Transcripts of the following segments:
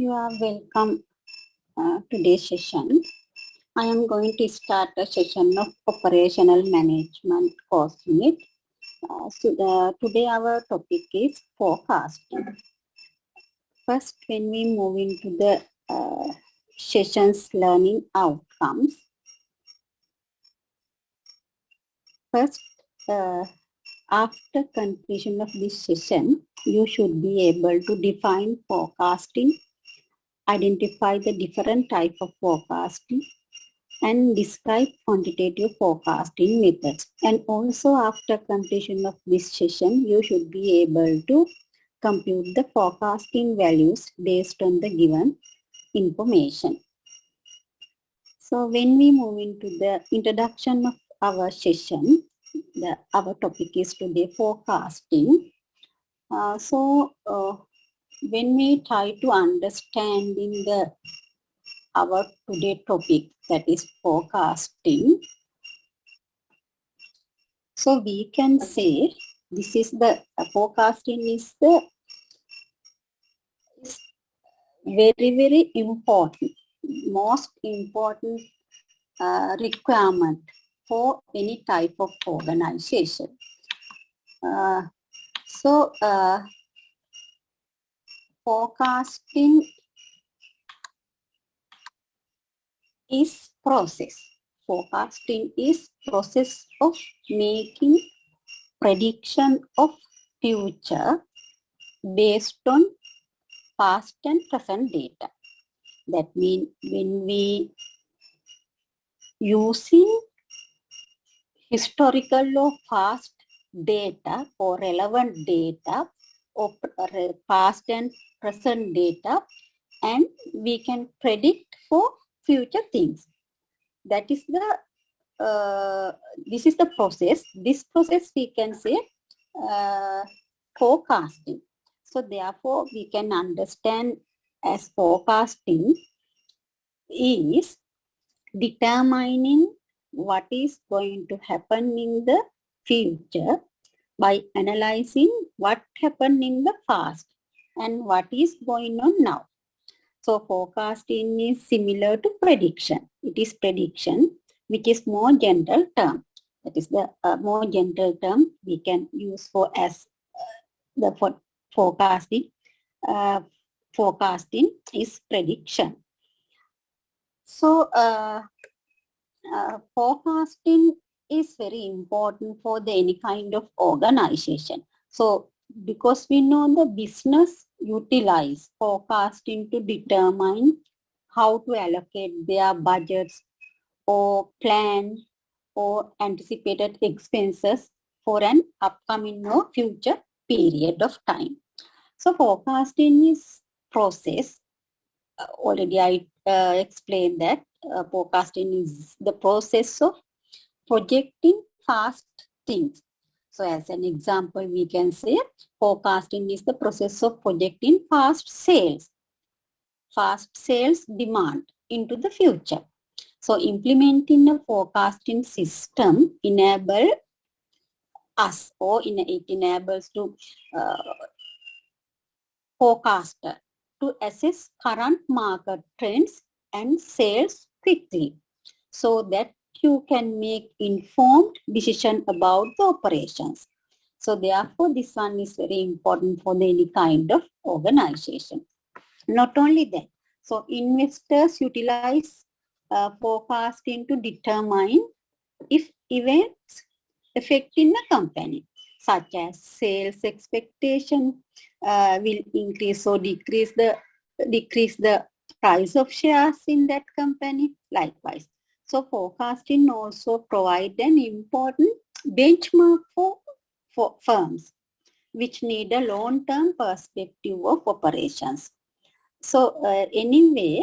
You are welcome today's session. I am going to start a session of operational management course unit. Today our topic is forecasting. First, when we move into the session's learning outcomes, first, after completion of this session, you should be able to define forecasting, identify the different type of forecasting, and describe quantitative forecasting methods. And also after completion of this session, you should be able to compute the forecasting values based on the given information. So when we move into the introduction of our session, our topic is today forecasting. When we try to understand in our today topic, that is forecasting, so we can say this is the forecasting is the very important, most important requirement for any type of organization. Forecasting is process. Forecasting is process of making prediction of future based on past and present data. That means when we using historical or past data or relevant data or past and present data, and we can predict for future things. That is this is the process. This process we can say forecasting. So therefore we can understand as forecasting is determining what is going to happen in the future by analyzing what happened in the past and what is going on now. So forecasting is similar to prediction. It is prediction, which is more general term. That is the more general term we can use for as the forecasting. Forecasting is prediction. So forecasting is very important for any kind of organization. So because we know the business utilize forecasting to determine how to allocate their budgets or plan or anticipated expenses for an upcoming or future period of time. So forecasting is process. Already I explained that forecasting is the process of projecting past things. So as an example, we can say forecasting is the process of projecting past sales demand into the future. So implementing a forecasting system enables us, or it enables to forecaster to assess current market trends and sales quickly, so that you can make informed decision about the operations. So therefore, this one is very important for any kind of organization. Not only that, so investors utilize forecasting to determine if events affecting the company, such as sales expectation will increase or decrease the price of shares in that company. Likewise, so forecasting also provide an important benchmark for firms which need a long-term perspective of operations. So anyway,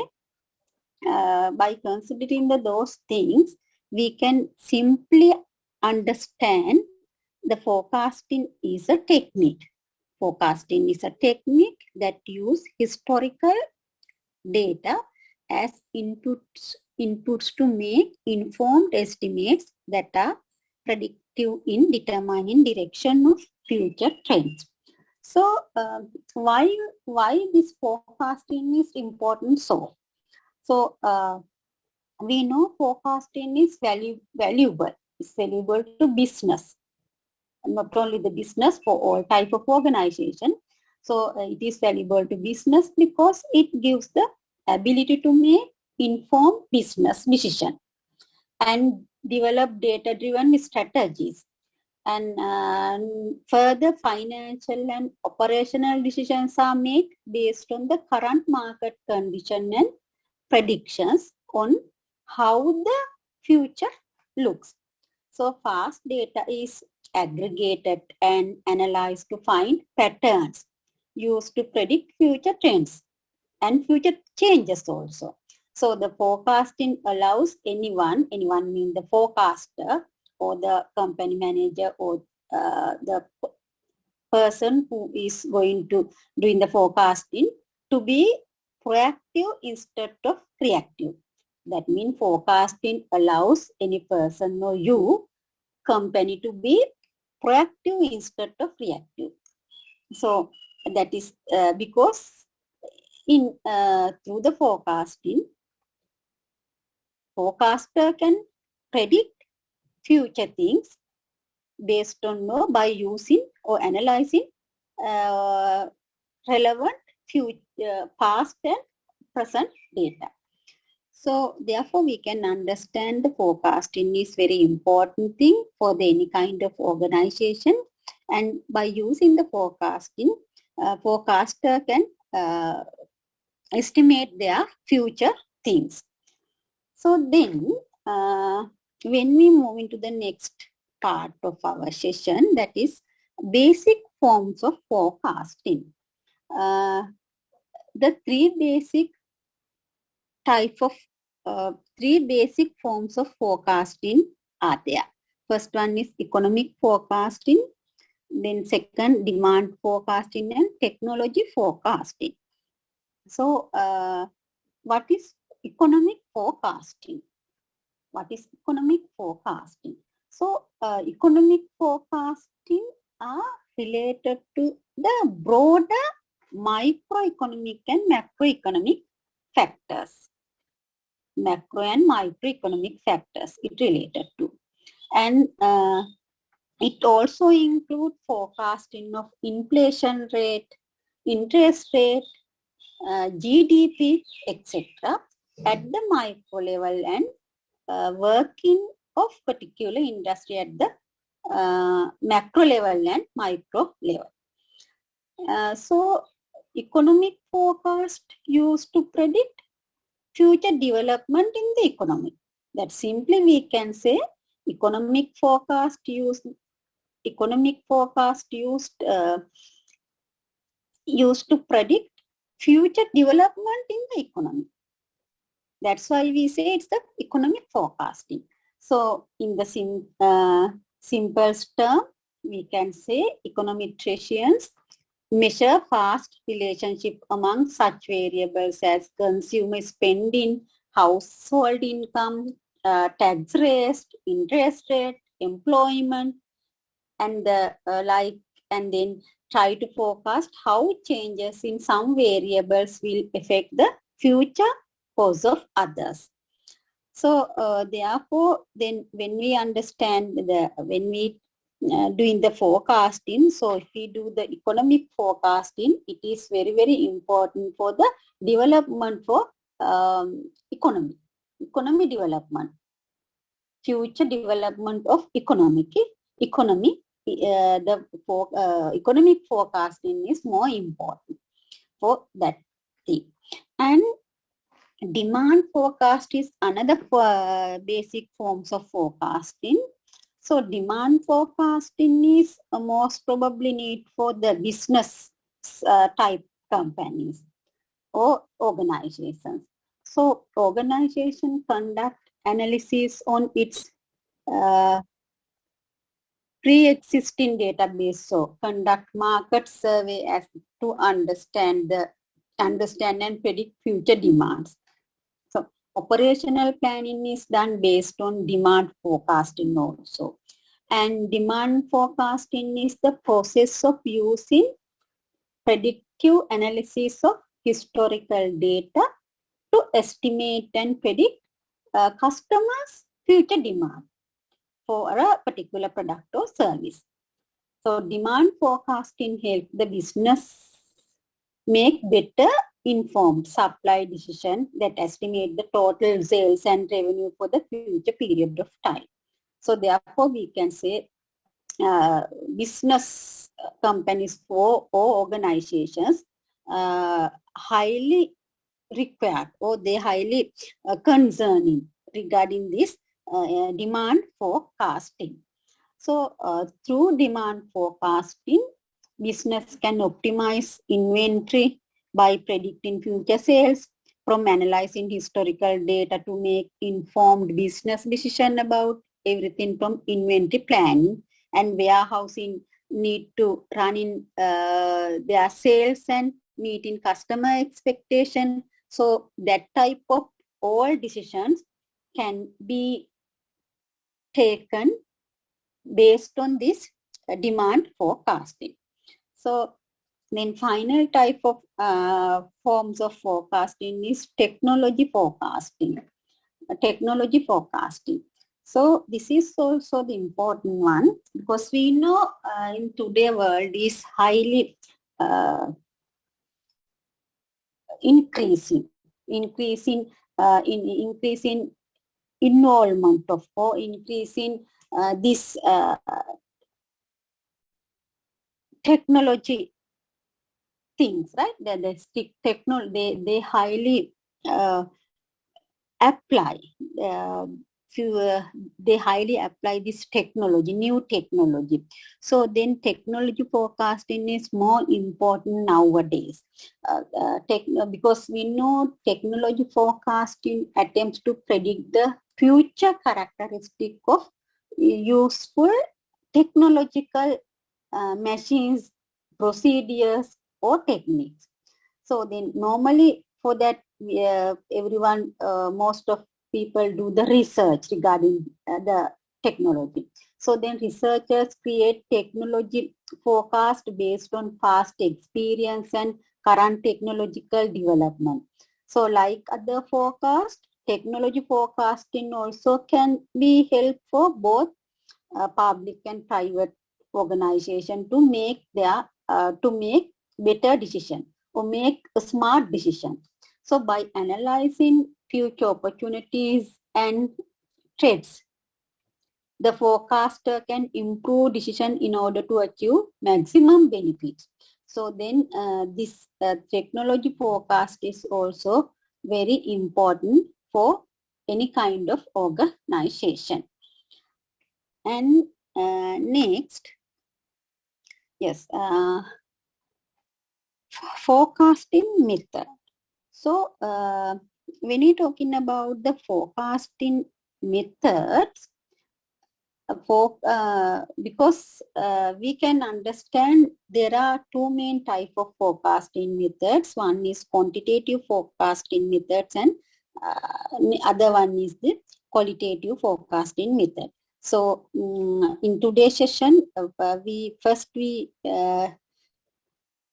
by considering those things, we can simply understand the forecasting is a technique. Forecasting is a technique that uses historical data as inputs to make informed estimates that are predictive in determining direction of future trends. So why this forecasting is important? So we know forecasting is valuable. It's valuable to business, not only the business, for all type of organization. So it is valuable to business because it gives the ability to make informed business decision and develop data-driven strategies. And further financial and operational decisions are made based on the current market condition and predictions on how the future looks. So fast data is aggregated and analyzed to find patterns used to predict future trends and future changes also. So the forecasting allows anyone means the forecaster or the company manager or the person who is going to doing the forecasting to be proactive instead of reactive. That means forecasting allows any person or you, company, to be proactive instead of reactive. So that is because in through the forecaster can predict future things based on by using or analyzing relevant future, past and present data. So therefore we can understand the forecasting is very important thing for the any kind of organization, and by using the forecasting, forecaster can estimate their future things. So then when we move into the next part of our session, that is basic forms of forecasting. The three basic forms of forecasting are there. First one is economic forecasting, then second demand forecasting, and technology forecasting. So what is economic forecasting? What is economic forecasting? So economic forecasting are related to the broader microeconomic and macroeconomic factors. Macro and microeconomic factors it related to. And it also includes forecasting of inflation rate, interest rate, GDP, etc. at the micro level, and working of particular industry at the macro level and micro level. So economic forecast used to predict future development in the economy. That simply we can say economic forecast used to predict future development in the economy. That's why we say it's the economic forecasting. So in the simplest term, we can say econometricians measure past relationship among such variables as consumer spending, household income, tax rate, interest rate, employment, and the like, and then try to forecast how changes in some variables will affect the future course of others. So therefore, then when we understand when we doing the forecasting, so if we do the economic forecasting, it is very, very important for the development for economy development, future development of economy. The economic forecasting is more important for that thing. And demand forecast is another basic forms of forecasting. So demand forecasting is most probably need for the business type companies or organizations. So organization conduct analysis on its pre-existing database. So conduct market survey as to understand and predict future demands. So operational planning is done based on demand forecasting also. And demand forecasting is the process of using predictive analysis of historical data to estimate and predict customers' future demand for a particular product or service. So demand forecasting helps the business make better informed supply decision that estimate the total sales and revenue for the future period of time. So therefore we can say business companies or organizations highly required or they highly concerning regarding this demand forecasting. So through demand forecasting, business can optimize inventory by predicting future sales, from analyzing historical data to make informed business decision about everything from inventory planning and warehousing need to run in their sales and meeting customer expectation. So that type of all decisions can be taken based on this demand forecasting. So then final type of forms of forecasting is technology forecasting. Technology forecasting. So this is also the important one because we know in today's world is highly increasing involvement of or increasing this technology things, right? They highly apply they highly apply this technology, new technology. So then technology forecasting is more important nowadays because we know technology forecasting attempts to predict the future characteristic of useful technological machines, procedures or techniques. So then normally for that everyone, most of people do the research regarding the technology. So then researchers create technology forecast based on past experience and current technological development. So like other forecast, technology forecasting also can be helpful for both public and private organization to make their to make better decision or make a smart decision. So by analyzing future opportunities and threats, the forecaster can improve decision in order to achieve maximum benefits. So then this technology forecast is also very important for any kind of organization. And next, yes, forecasting method. So when you're talking about the forecasting methods, because we can understand there are two main type of forecasting methods. One is quantitative forecasting methods and other one is the qualitative forecasting method. So in today's session,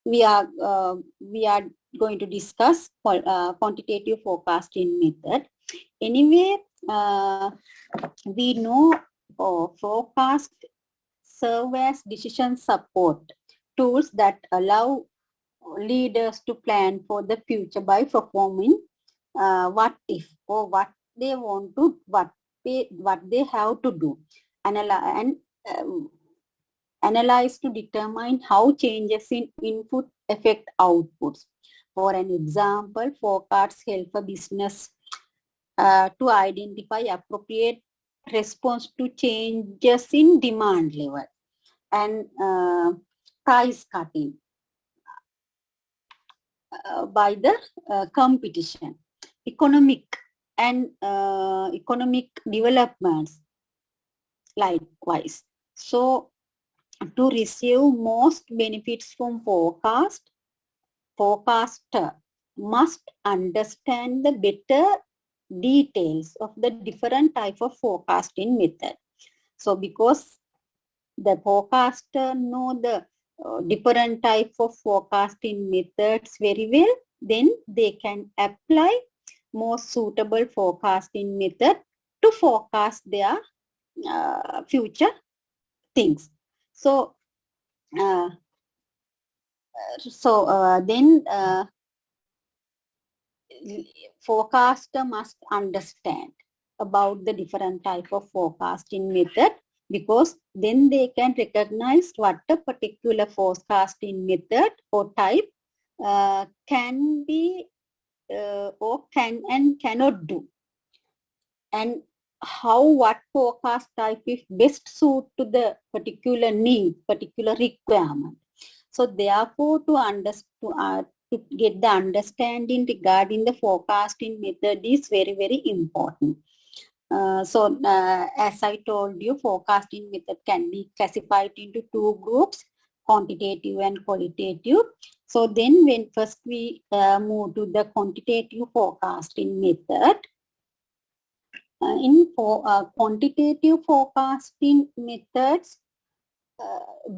we are going to discuss quantitative forecasting method. Anyway, we know forecast serve as decision support tools that allow leaders to plan for the future by performing what if or what they want to, what they have to do, analyze to determine how changes in input affect outputs. For an example, forecasts help a business to identify appropriate response to changes in demand level and price cutting by the competition, economic developments likewise. So to receive most benefits from forecaster must understand the better details of the different type of forecasting method. So because the forecaster know the different type of forecasting methods very well, then they can apply more suitable forecasting method to forecast their future things. So, then forecaster must understand about the different type of forecasting method, because then they can recognize what a particular forecasting method or type can be or can and cannot do, and how what forecast type is best suit to the particular need, particular requirement. So therefore, to get the understanding regarding the forecasting method is very, very important. As I told you, forecasting method can be classified into two groups, quantitative and qualitative. So then when first we move to the quantitative forecasting method, quantitative forecasting methods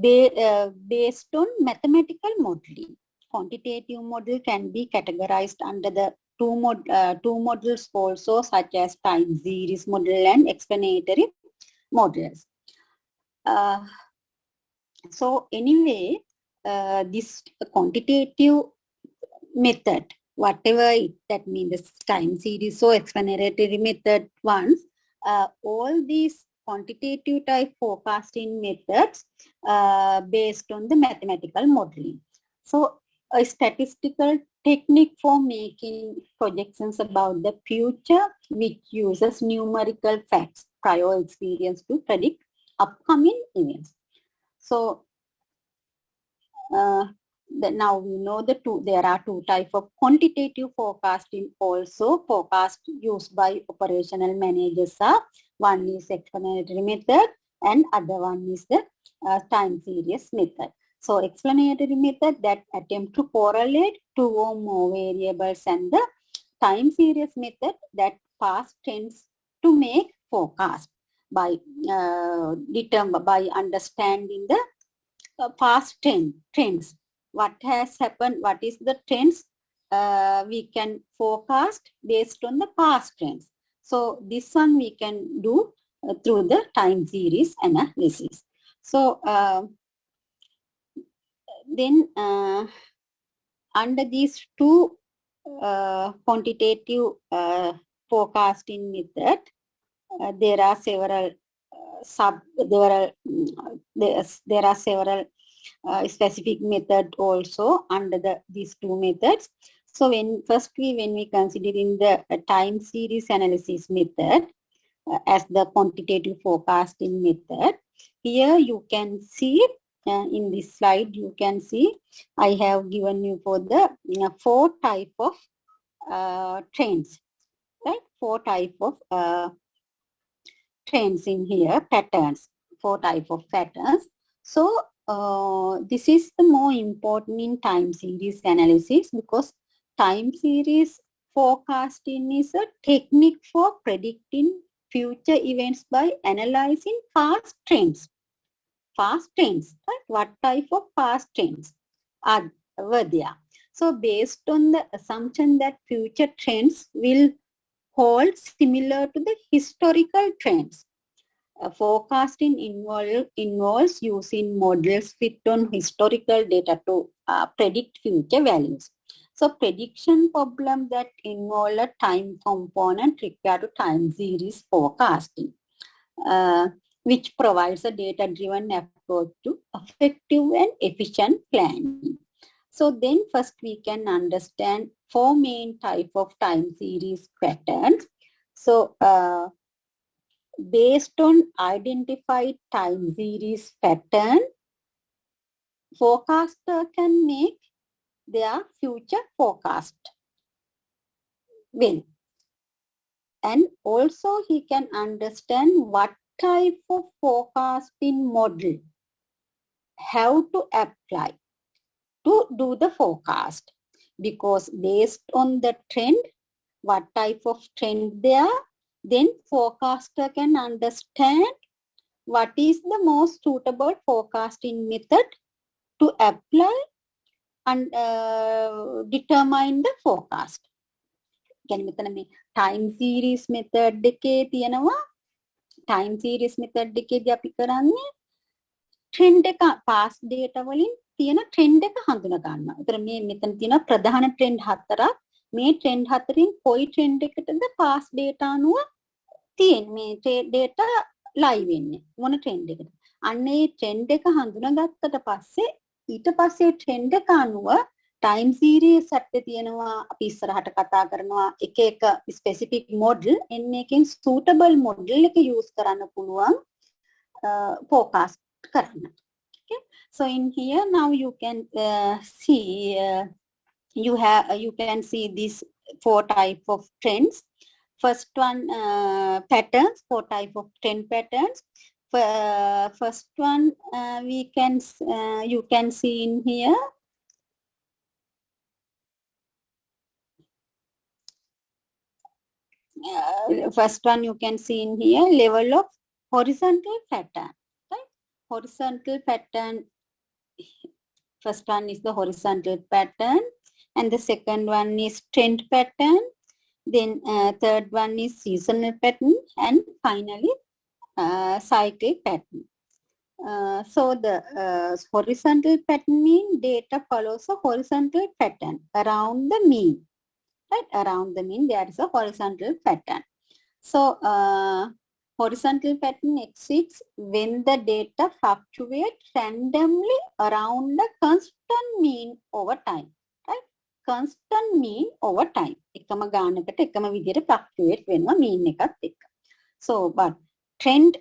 based on mathematical modeling. Quantitative model can be categorized under the two models also, such as time series model and explanatory models. So anyway, this quantitative method, whatever that means, time series or explanatory method ones, all these quantitative type forecasting methods based on the mathematical modeling. So a statistical technique for making projections about the future, which uses numerical facts, prior experience to predict upcoming events. So now we know there are two types of quantitative forecasting also. Forecast used by operational managers are, one is explanatory method and other one is the time series method. So explanatory method that attempt to correlate two or more variables, and the time series method that past trends to make forecast by understanding the past trends. What has happened, what is the trends, we can forecast based on the past trends. So this one we can do through the time series analysis. So then under these two quantitative forecasting method, there are several there are several specific method also under these two methods. So when we consider in the time series analysis method as the quantitative forecasting method, here you can see in this slide, you can see I have given you for the four type of trends, right? Four type of trends in here, patterns, four type of patterns. So this is the more important in time series analysis, because time series forecasting is a technique for predicting future events by analyzing past trends. Past trends, right? What type of past trends were there? So based on the assumption that future trends will hold similar to the historical trends, forecasting involves using models fit on historical data to predict future values. So prediction problem that involve a time component require to time series forecasting, which provides a data-driven approach to effective and efficient planning. So then first we can understand four main type of time series patterns. So based on identified time series pattern, forecaster can make their future forecast well. And also he can understand what type of forecasting model how to apply to do the forecast, because based on the trend, what type of trend there, then forecaster can understand what is the most suitable forecasting method to apply and determine the forecast. කියන්නේ මෙතන මේ time series method එකේ තියෙනවා time series method එකේදී අපි කරන්නේ trend එක past data වලින් තියෙන trend එක හඳුනා ගන්නවා. ඒතර මේ මෙතන තියෙන ප්‍රධාන trend හතරක්. මේ trend හතරෙන් කොයි trend එකටද past data අනුව තියෙන්නේ මේ data live වෙන්නේ මොන trend එකද? අන්න ඒ trend එක හඳුනාගත්තට පස්සේ ඊට පස්සේ trend එක අනුව time series එකේ තියෙනවා අපි ඉස්සරහට කතා කරනවා එක එක specific model එන්න එකෙන් suitable model එක use කරන්න පුළුවන් forecast කරන්න. Okay, so in here now you can see you can see these 4 type of trends. First one patterns, 4 type of trend patterns. First one we can you can see in here first one you can see in here level of horizontal pattern, right? Horizontal pattern, first one is the horizontal pattern and the second one is trend pattern, then third one is seasonal pattern and finally cyclic pattern. So the horizontal pattern means data follows a horizontal pattern around the mean, right? Around the mean there is a horizontal pattern. So horizontal pattern exists when the data fluctuate randomly around the constant mean over time, right? Constant mean over time. එකම ගානකට එකම විදිහට fluctuate වෙනවා mean එකත් එක්ක. So but trend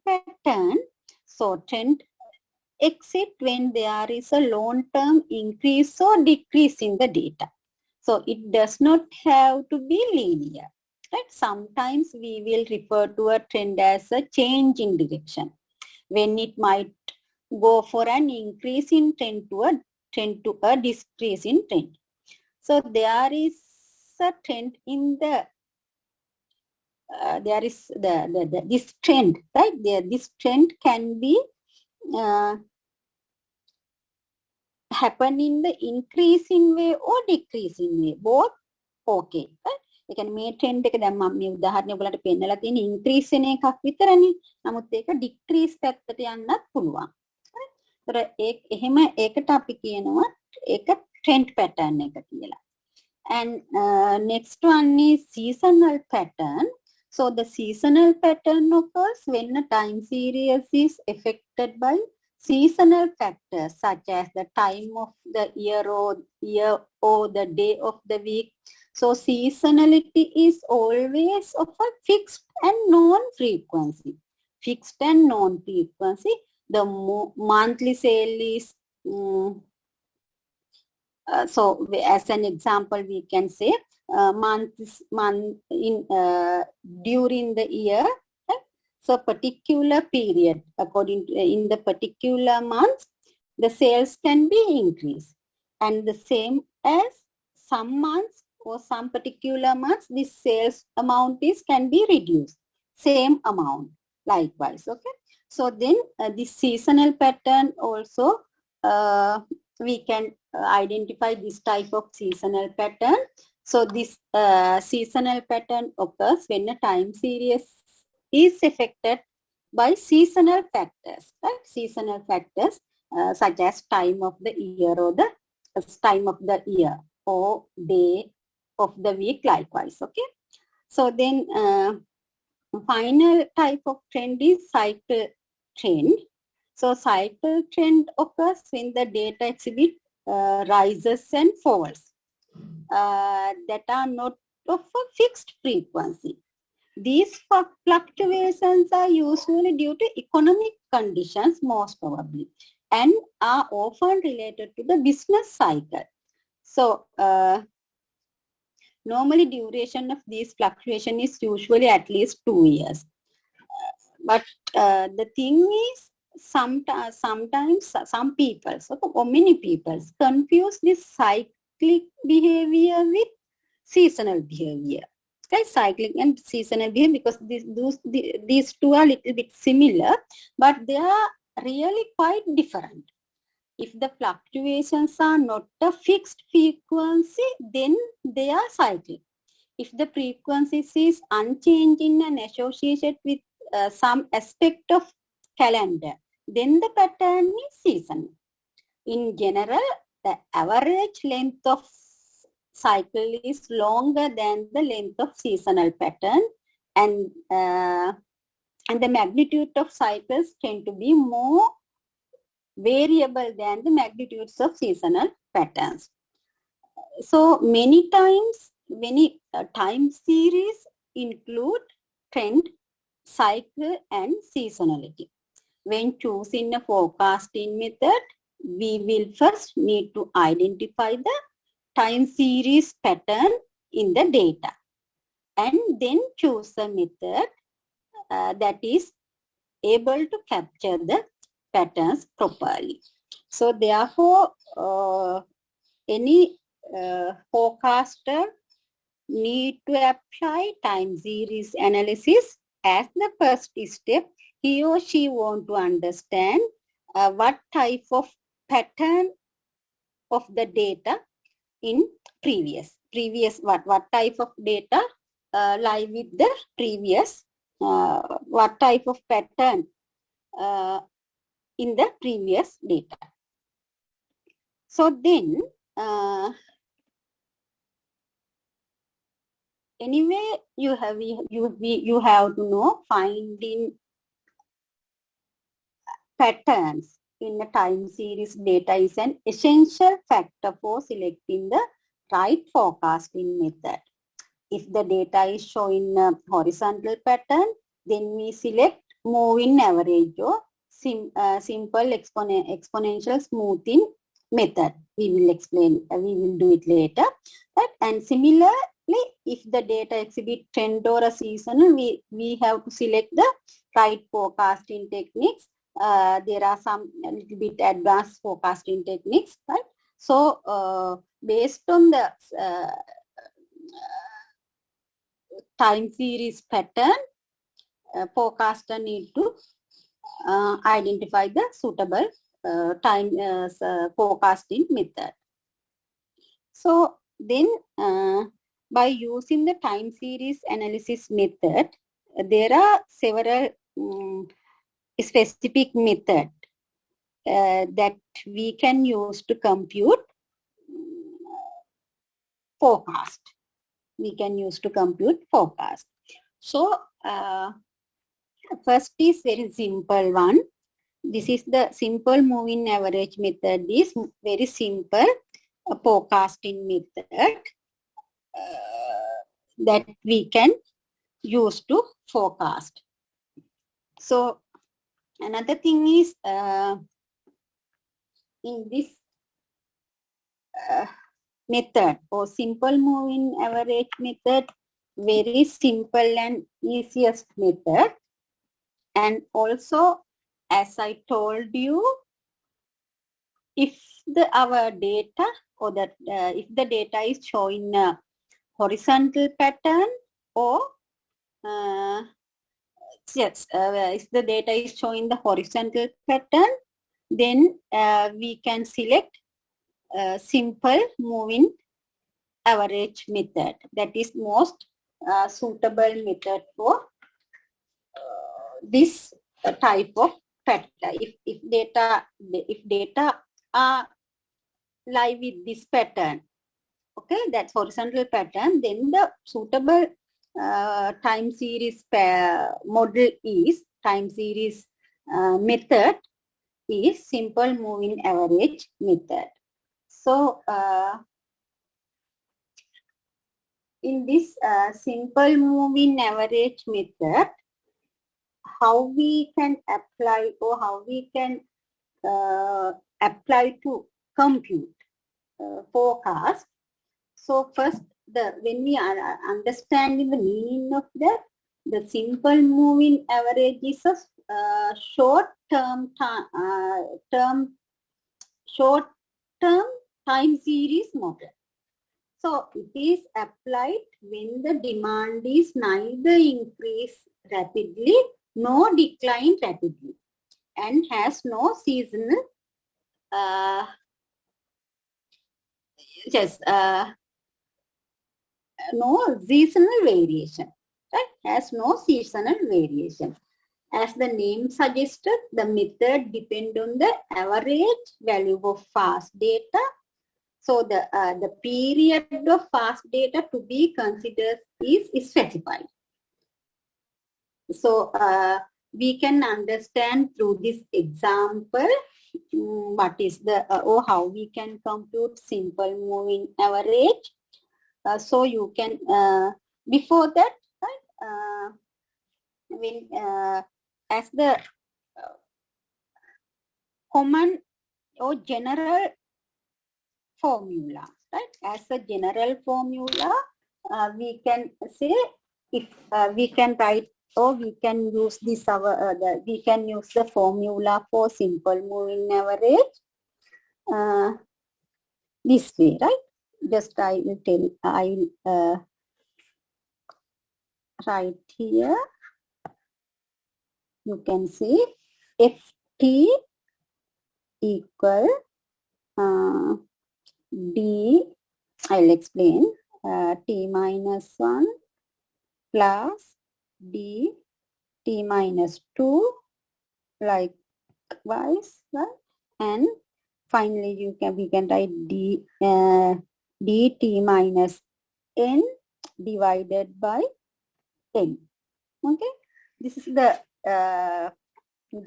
pattern, so trend exists when there is a long term increase or decrease in the data. So it does not have to be linear, right? Sometimes we will refer to a trend as a change in direction when it might go for an increase in trend to a decrease in trend. So there is a trend in the there is this trend, right? This trend can be happen in the increasing way or decreasing way, both okay, right? ඒ කියන්නේ මේ trend එක දැන් මම මේ උදාහරණය ඔයගලන්ට පෙන්නලා තියෙන increase වෙන එකක් විතරනේ. නමුත් ඒක decrease පැත්තට යන්නත් පුළුවන්. හරි. ඒතර එහෙම ඒකට අපි කියනවා ඒක trend pattern එක කියලා. And next one is seasonal pattern. So the seasonal pattern occurs when a time series is affected by seasonal factors such as the time of the year or the day of the week. So seasonality is always of a fixed and non-frequency. Fixed and non-frequency. The monthly sale is so as an example we can say during the year. So particular period, according to in the particular months, the sales can be increased, and the same as some months or some particular months, the sales amount can be reduced, same amount. Likewise, okay. So then this seasonal pattern also we can identify this type of seasonal pattern. So this seasonal pattern occurs when a time series is affected by seasonal factors, right? Seasonal factors such as time of the year or the time of the year or day of the week, likewise, okay? So then final type of trend is cycle trend. So cycle trend occurs when the data exhibit rises and falls that are not of a fixed frequency. These fluctuations are usually due to economic conditions, most probably, and are often related to the business cycle. So, normally duration of these fluctuation is usually at least 2 years. But the thing is, sometimes some people, or many people, confuse this cyclic behavior with seasonal behavior. Okay, cyclic and seasonal behavior, because these two are a little bit similar, but they are really quite different. If the fluctuations are not a fixed frequency, then they are cyclic. If the frequency is unchanging and associated with some aspect of calendar, then the pattern is seasonal. In general, the average length of cycle is longer than the length of seasonal pattern, and the magnitude of cycles tend to be more variable than the magnitudes of seasonal patterns. So many times, time series include trend, cycle, and seasonality. When choosing a forecasting method, we will first need to identify the time series pattern in the data, and then choose a method that is able to capture the patterns properly. So therefore, any forecaster need to apply time series analysis as the first step. He or she want to understand what type of pattern of the data in previous what type of data lie with the previous what type of pattern in the previous data. So then anyway, you have to know finding patterns in the time series data is an essential factor for selecting the right forecasting method. If the data is showing a horizontal pattern, then we select moving average or simple exponential smoothing method. We will explain, we will do it later. Right? And similarly, if the data exhibit trend or a seasonal, we have to select the right forecasting techniques. There are some a little bit advanced forecasting techniques, right? So based on the time series pattern, forecaster need to identify the suitable time forecasting method. So then by using the time series analysis method, there are several specific methods that we can use to compute forecast. We can use to compute forecast. So first is very simple one. This is the simple moving average method. Is very simple forecasting method that we can use to forecast. So another thing is in this method or simple moving average method, very simple and easiest method. And also, as I told you, if our data or that if the data is showing a horizontal pattern or if the data is showing the horizontal pattern, then we can select simple moving average method. That is most suitable method for this type of factor. If data are lie with this pattern, okay, that's horizontal pattern, then the suitable time series model is time series method is simple moving average method. So in this simple moving average method, how we can apply or how we can apply to compute forecast. So first, when we are understanding the meaning of the simple moving average is a short-term time series model. So it is applied when the demand is neither increase rapidly nor decline rapidly and has no seasonal yes, no seasonal variation, right? Has no seasonal variation. As the name suggested, the method depends on the average value of fast data. So the period of fast data to be considered is specified. So we can understand through this example what is the or how we can compute simple moving average. So you can before that, right? When as the common or general formula, right? As a general formula, we can say if we can write or we can use this we can use the formula for simple moving average this way, right? Just I will tell I will write here. You can see ft equal d. I'll explain t minus 1 plus d t minus 2 likewise, right? And finally we can write dt minus n divided by n. Okay, this is the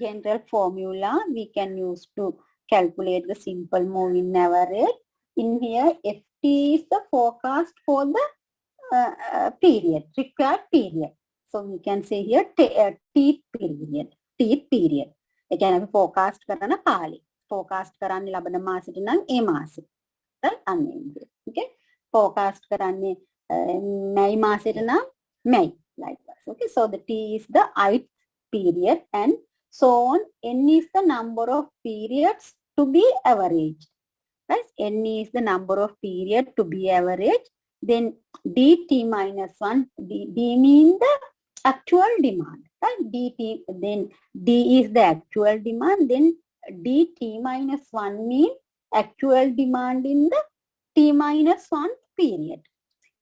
general formula we can use to calculate the simple moving average. In here, ft is the forecast for the period, required period. So we can say here teeth period. teeth period. ඒ කියන්නේ අපි forecast කරන කාලේ. forecast කරන්නේ ලබන මාසෙට නම් ඒ මාසෙ. right? අන්න ඒ විදිහට. okay? forecast කරන්නේ මැයි මාසෙට නම් මැයි. likewise. okay? So the t is the ith period and so on. N is the number of periods to be averaged. Right? N is the number of period to be averaged. Then dt minus 1, d means the actual demand, right? dt, then d is the actual demand, then dt minus 1 means actual demand in the t minus 1 period.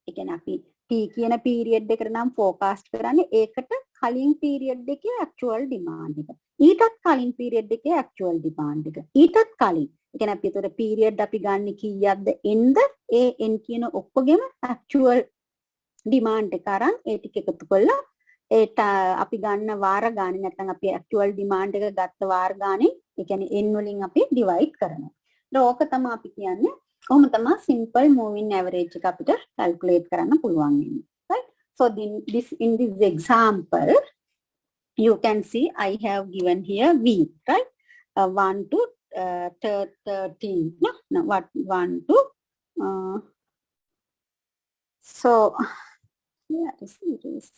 ඒ කියන්නේ අපි t කියන period එකට නම් forecast කරන්නේ ඒකට කලින් period එකේ actual demand එක. ඊටත් කලින් period එකේ actual demand එක. ඊටත් කලින්. ඒ කියන්නේ අපි ඒතර period අපි ගන්න කීයක්ද n ද ඒ n කියන ඔක්කොගෙම actual demand එක අරන් ඒ ටික එකතු කරලා ඒට අපි ගන්න වාර ගානේ නැත්නම් අපි actual demand එක ගත්ත වාර ගානේ ඒ කියන්නේ n වලින් අපි divide කරනවා. ඒක ඕක තමයි අපි කියන්නේ කොහොම තමයි simple moving average එක අපිට calculate කරන්න පුළුවන් වෙන්නේ. Right? So in this example you can see I have given here week, right? 1 to 13. No, what 1 to so yeah, it is.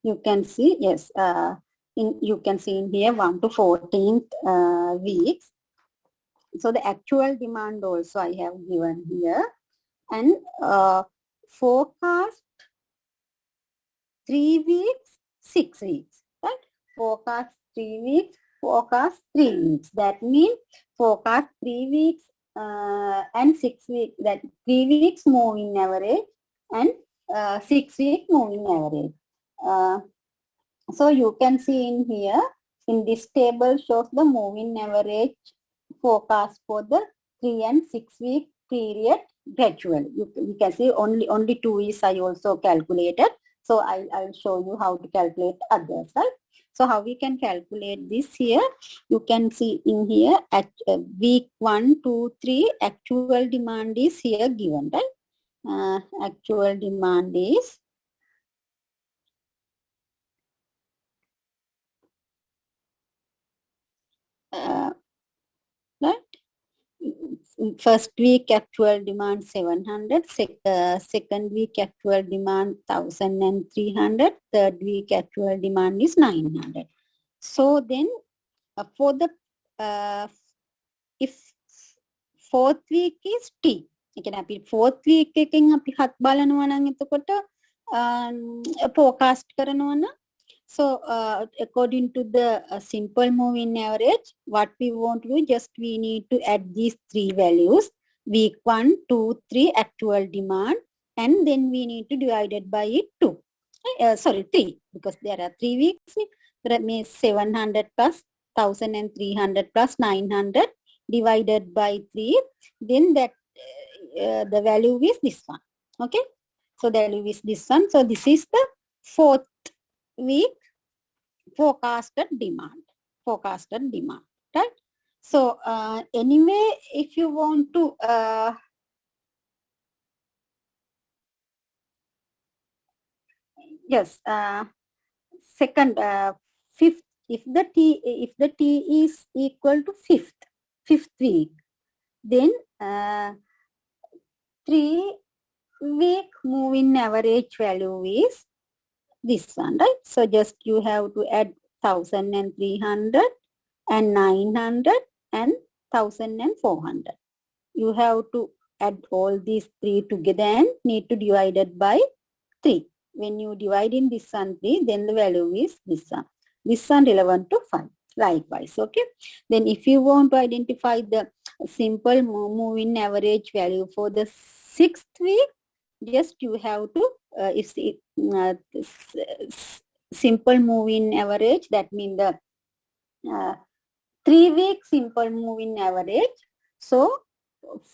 You can see, yes, you can see in here 1 to 14th weeks. So the actual demand also I have given here, and forecast 3 weeks, 6 weeks, right? Forecast 3 weeks, forecast 3 weeks. That means forecast 3 weeks and 6 weeks. That 3 weeks moving average and 6 week moving average. So you can see in here, in this table shows the moving average forecast for the 3 and 6 week period gradually. You can see only 2 is I also calculated. So I'll show you how to calculate others, right? So how we can calculate this here, you can see in here at week 1, 2, 3, actual demand is here given, right? Actual demand is right? First week actual demand 700, second week actual demand 1,300, third week actual demand is 900. So then for the if fourth week is T. ඒ කියන්නේ අපි fourth week එකෙන් අපි හත් බලනවා නම් එතකොට forecast කරනවන. So according to the simple moving average, what we want to do, just we need to add these three values, week 1, 2, 3 actual demand, and then we need to divide it by 2. Sorry, 3, because there are 3 weeks. That means 700 plus 1300 plus 900 divided by 3. Then that the value is this one. Okay. So the value is this one. So this is the 4th week forecasted demand. Forecasted demand. Right. So anyway, if you want to yes, second, fifth, if the t is equal to fifth week, then 3-week moving average value is this one, right? So just you have to add 1300 and 900 and 1400. You have to add all these three together and need to divide it by 3. When you divide in this one 3, then the value is this one. This one relevant to 5. Likewise, okay. Then if you want to identify the simple moving average value for the 6th week, just you have to simple moving average, that means the 3-week simple moving average. So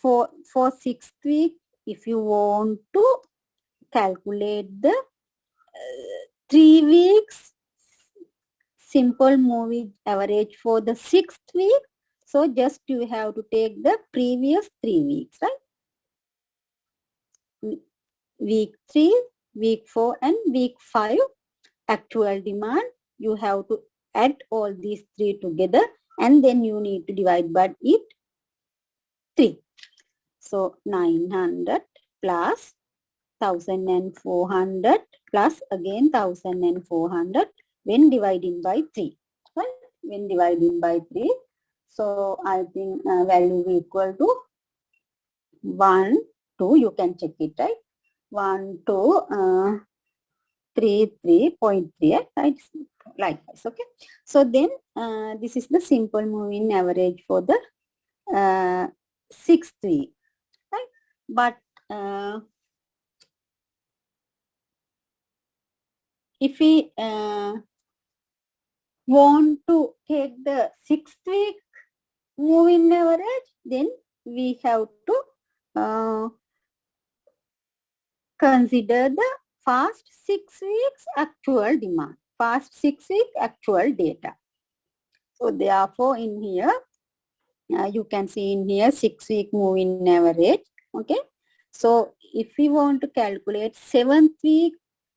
for 6th week, if you want to calculate the 3 weeks simple moving average for the 6th week, so just you have to take the previous 3 weeks, right? Week 3, week 4 and week 5 actual demand. You have to add all these 3 together and then you need to divide by it 3. So 900 plus 1400 plus again 1400 when dividing by 3, right? When dividing by 3, so I think value equal to 1, 2, you can check it, right? 1, 2, 3.3, right? Likewise, okay. So then this is the simple moving average for the 6th week, right? But if we want to take the 6th week moving average, then we have to consider the past 6 weeks actual demand, past 6 week actual data. So therefore in here, you can see in here 6-week moving average, okay. So if we want to calculate 7th week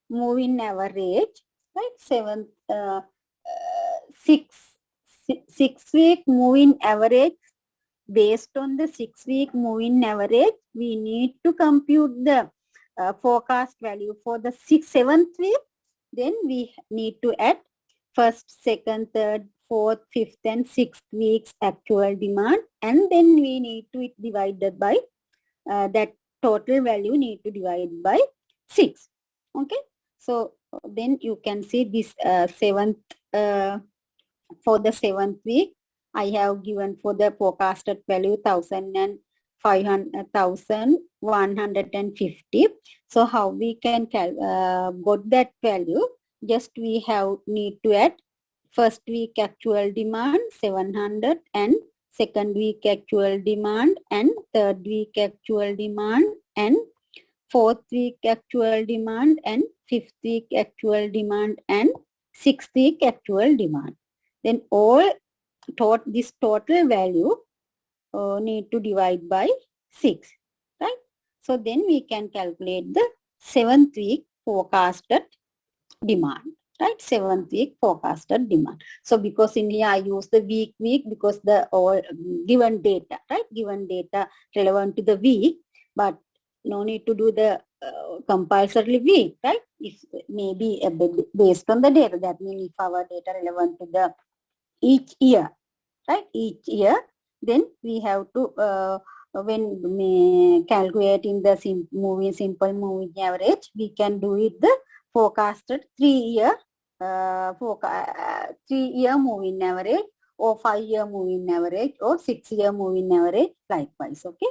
moving average, right, 6-week moving average, based on the 6-week moving average, we need to compute the forecast value for the 7th week. Then we need to add 1st, 2nd, 3rd, 4th, 5th and 6th weeks actual demand, and then we need to divide that by that total value need to divide by 6. Okay, so then you can see this 7th for the 7th week, I have given for the forecasted value 1,150. So how we can got that value? Just we need to add 1st week actual demand 700 and 2nd week actual demand and 3rd week actual demand and 4th week actual demand and 5th week actual demand and 6th week actual demand. Then all this total value need to divide by 6, right? So then we can calculate the 7th week forecasted demand, right? 7th week forecasted demand. So because in here I use the week because the all given data, right? Given data relevant to the week, but no need to do the compulsory week, right? If maybe based on the data, that means if our data relevant to the each year, right? Each year, then we have to when calculating the simple moving average, we can do it the forecasted 3-year 3-year moving average, or 5-year moving average, or 6-year moving average likewise. Okay,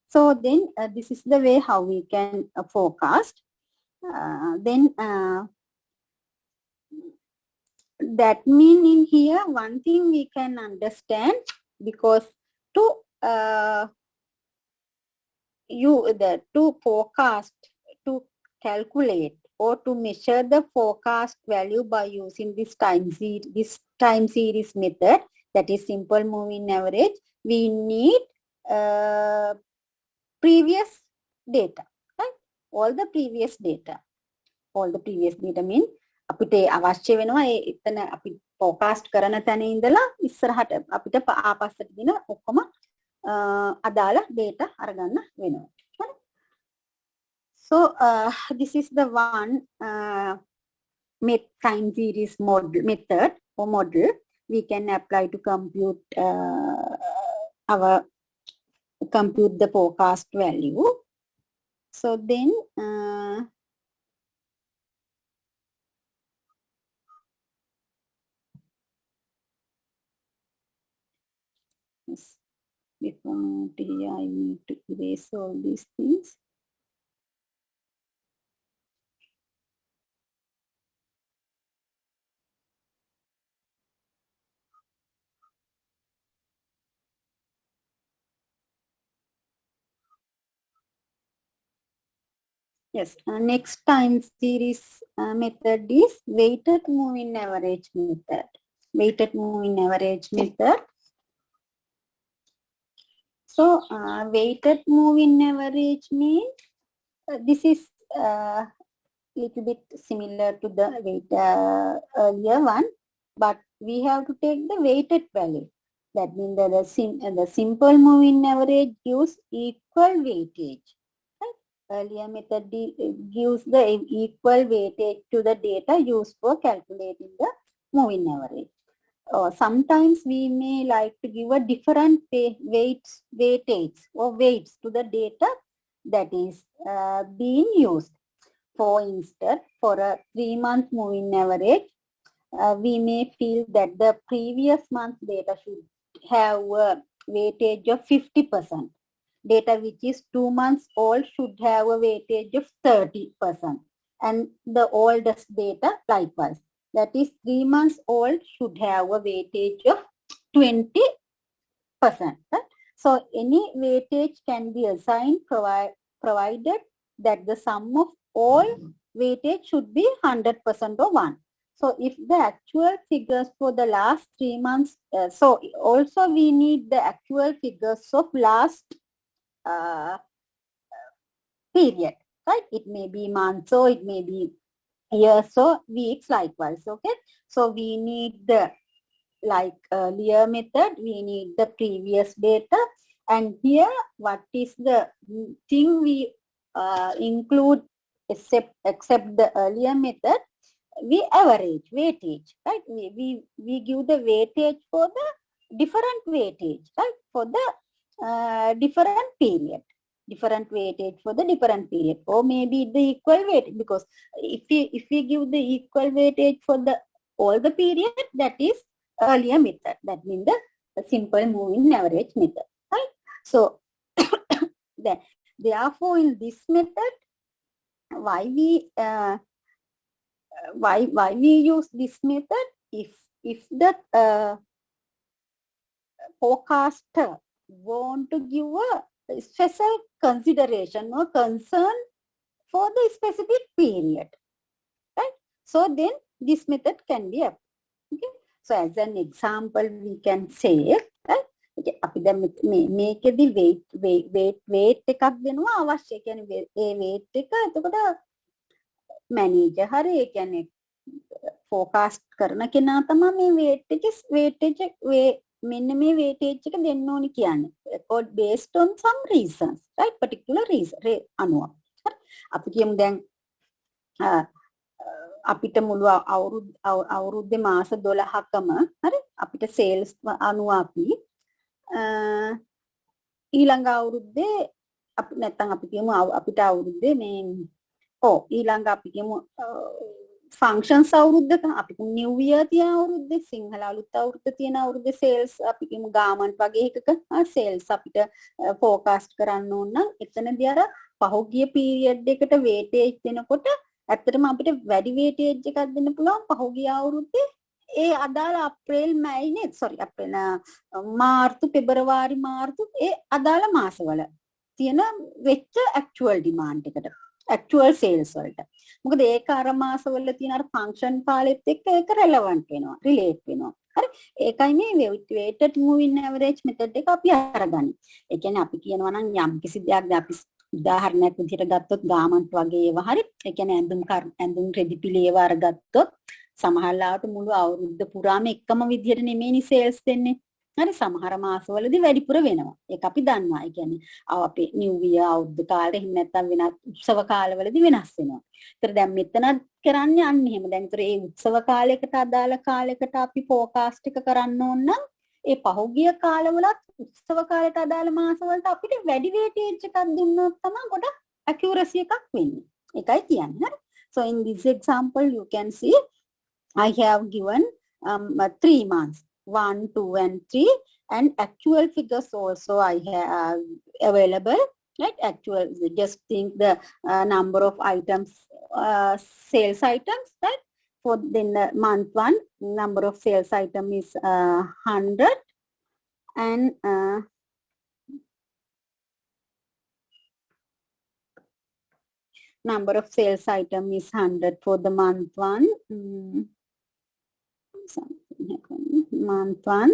so then this is the way how we can forecast. Then that mean in here one thing we can understand, because to to forecast, to calculate or to measure the forecast value by using this time series method, that is simple moving average, we need previous data, right? All the previous data mean අපිට අවශ්‍ය වෙනවා එතන අපි forecast කරන තැන ඉඳලා ඉස්සරහට අපිට ආපස්සට දින ඔක්කොම අදාළ data අරගන්න වෙනවා. So this is the one time series method or model we can apply to compute the forecast value. So then before here I need to erase all these things. Yes, next time series method is weighted moving average method. Weighted moving average method. So weighted moving average means this is little bit similar to the earlier one, but we have to take the weighted value. That means that the simple moving average gives equal weightage. Right? Earlier method gives the equal weightage to the data used for calculating the moving average. Sometimes we may like to give a different weightage or weights to the data that is being used. For instance, for a 3-month moving average, we may feel that the previous month data should have a weightage of 50%. Data which is 2 months old should have a weightage of 30%. And the oldest data likewise. That is 3 months old should have a weightage of 20%. Right? So any weightage can be assigned provided that the sum of all weightage should be 100% or 1. So if the actual figures for the last 3 months, so also we need the actual figures of last period, right? It may be months or it may be years or weeks likewise, okay? So we need the, like earlier method, we need the previous data, and here what is the thing we include except the earlier method, we average weightage, right? We give the weightage for the different weightage, right? For the different period, different weightage for the different period, or maybe the equal weightage, because if we give the equal weightage for the all the period, that is earlier method. That means the simple moving average method, right? So therefore in this method, why we use this method, if the forecaster want to give a special consideration or concern for the specific period, right? So then this method can be applied. Okay, so as an example we can say, right? අපි දැන් මේකෙදි weight එකක් දෙනවා අවශ්‍ය. කියන්නේ ඒ weight එක එතකොට manager හරි ඒ කියන්නේ forecast කරන කෙනා තමයි මේ weightage මෙන්න මේ weightage එක දෙන්න ඕනි කියන්නේ. Based on some reasons, right? Particular reason අනුව. හරි. අපි කියමු දැන් අපිට මුළු අවුරුද්දේ මාස 12කම හරි අපිට sales අනුව අපි ඊළඟ අවුරුද්දේ අපි නැත්තම් අපි කියමු අපිට අවුරුද්දේ මේ ඊළඟ අපි කියමු ෆන්ක්ෂන්ස් අවුරුද්දක අපි නිව් ඉයර් තියන අවුරුද්දේ සිංහල අලුත් අවුරුද්ද තියෙන අවුරුද්දේ සේල්ස් අපි කියමු ගාමන්ට් වගේ එකක සේල්ස් අපිට ෆෝකාස්ට් කරන්න ඕන නම් එතනදී අර පහුගිය පීරියඩ් එකට වේටේජ් දෙනකොට ඇත්තටම අපිට වැඩි වේටේජ් එකක් දෙන්න පුළුවන් පහුගිය අවුරුද්දේ ඒ අදාළ අප්‍රේල් මැයි නේ අප්‍රේල් මාර්තු පෙබරවාරි මාර්තු ඒ අදාළ මාසවල තියෙන වෙච්ච ඇක්චුවල් ඩිමාන්ඩ් එකට ඇක්චුවල් සේල්ස් වලට. මොකද ඒක අර මාසවල තියෙන අර ෆන්ක්ෂන් කාලෙත් එක්ක ඒක රෙලෙවන්ට් වෙනවා රිලේට් වෙනවා. හරි ඒකයි මේ weighted moving average method එක අපි අරගන්නේ. ඒ කියන්නේ අපි කියනවා නම් යම් කිසි දෙයක් අපි උදාහරණයක් විදිහට ගත්තොත් ගාමන්ට් වගේ ඒවා හරි ඒ කියන්නේ ඇඳුම් රෙදි පිළි ඒවා අරගත්තොත් සමහරලාට මුළු අවුරුද්ද පුරාම එකම විදිහට නෙමෙයි සේල්ස් දෙන්නේ. හරි සමහර මාසවලදී වැඩිපුර වෙනවා. ඒක අපි දන්නවා. ඒ කියන්නේ අපේ නිව් ඉයර් අවුරුද්ද කාලේ එහෙම නැත්නම් වෙනත් උත්සව කාලවලදී වෙනස් වෙනවා. ඒතර දැන් මෙතන කරන්නේ අන්න එහෙම. දැන් ඒතර ඒ උත්සව කාලයකට අදාළ කාලයකට අපි ෆෝකාස්ට් එක කරන්න ඕන නම් ඒ පහුගිය කාලවලත් උත්සව කාලයට අදාළ මාසවලට අපිට වැඩි වේටේජ් එකක් දුන්නොත් තමයි ගොඩක් accuracy එකක් වෙන්නේ. ඒකයි කියන්නේ. හරි. So in this example you can see I have given 3 months 1, 2 and 3 and actual figures also I have available, right? Actual, just think the number of items, sales items, right? For then month 1 number of sales item is 100 and number of sales item is 100 for the month 1. Month 1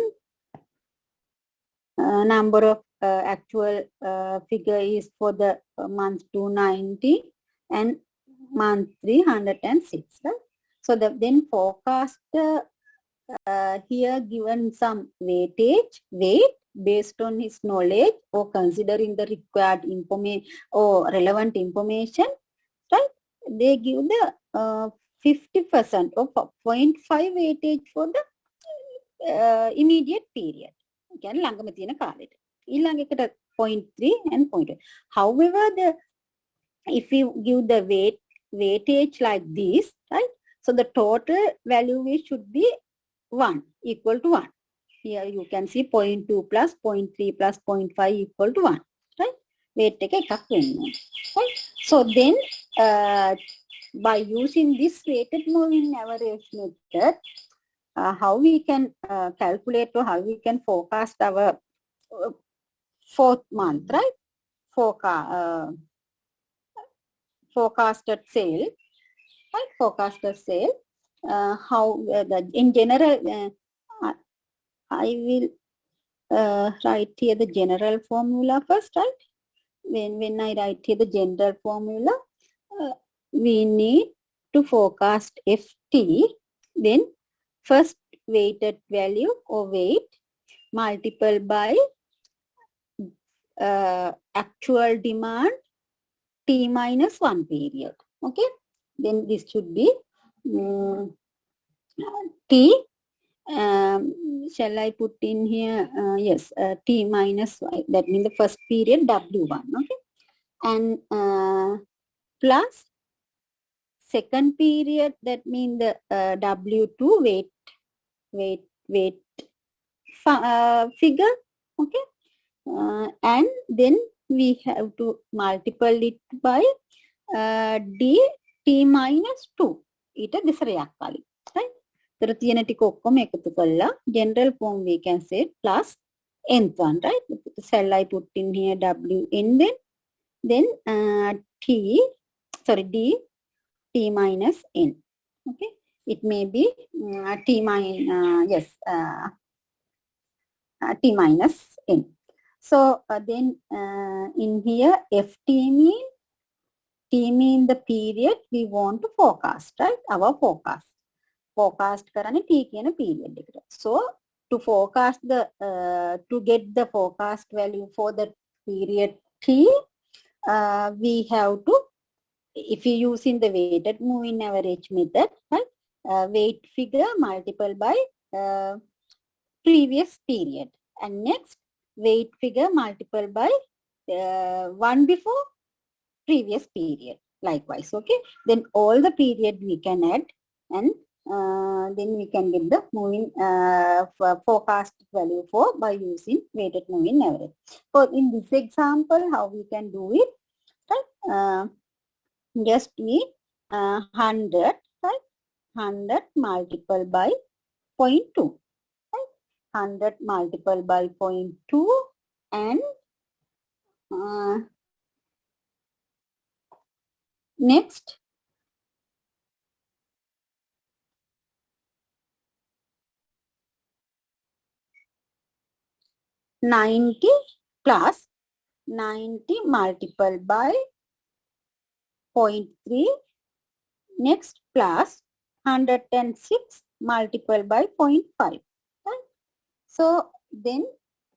number of actual figure is for the month 2 90 and month 3 106, right? So then forecast here given some weight based on his knowledge or considering the required information or relevant information, right? They give the 50% or 0.5 weightage for the immediate period. Again, ළඟම තියෙන කාලෙට. ඊළඟ එකට 0.3 and 0.2. However, if you give the weightage like this, right? So the total value should be 1 equal to 1. Here you can see 0.2 plus 0.3 plus 0.5 equal to 1, right? Weight එක එකක් වෙනවා. Right? So then by using this weighted moving average method, how we can calculate or how we can forecast our fourth month, right? Forecasted sale, right? Forecasted sale. How in general, I will write here the general formula first, right? When I write here the general formula, we need to forecast FT, then first weighted value or weight multiple by actual demand T minus 1 period. Okay, then this should be T. Shall I put in here? Yes, T minus 1. That means the first period W1. Okay, and plus second period, that means the W2 weight figure, okay, and then we have to multiply it by D T minus 2. ඊට දෙසරයක් කලින්, right? ඒතර තියෙන ටික ඔක්කොම එකතු කරලා general form we can say plus nth one, right? Shall I put in here WN, then D T minus N. Okay, it may be T minus T minus N. So then in here FT mean the period we want to forecast, right? Our forecast කරන්නේ T කියන period එකට. So to forecast the to get the forecast value for the period T, we have to, if you using the weighted moving average method, right? Weight figure multiple by previous period, and next weight figure multiplied by 1 before previous period. Likewise, okay. Then all the period we can add, and then we can get the moving forecast value for by using weighted moving average. So in this example, how we can do it? Right? Just we 100, right? 100 multiplied by 0.2, right? 100 multiplied by 0.2, and next 90 plus 90 multiplied by 0.3, next plus 106 multiplied by 0.5. Right? So then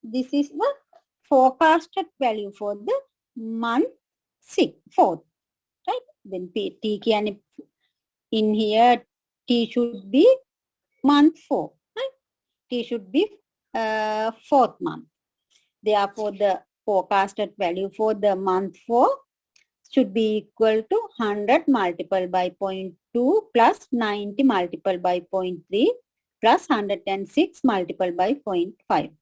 this is the forecasted value for the month 4th. Right? Then T can in here T should be month 4. Right? T should be 4th month. Therefore, the forecasted value for the month 4 should be equal to 100 multiplied by 0.2 plus 90 multiplied by 0.3 plus 106 multiplied by 0.5. Okay,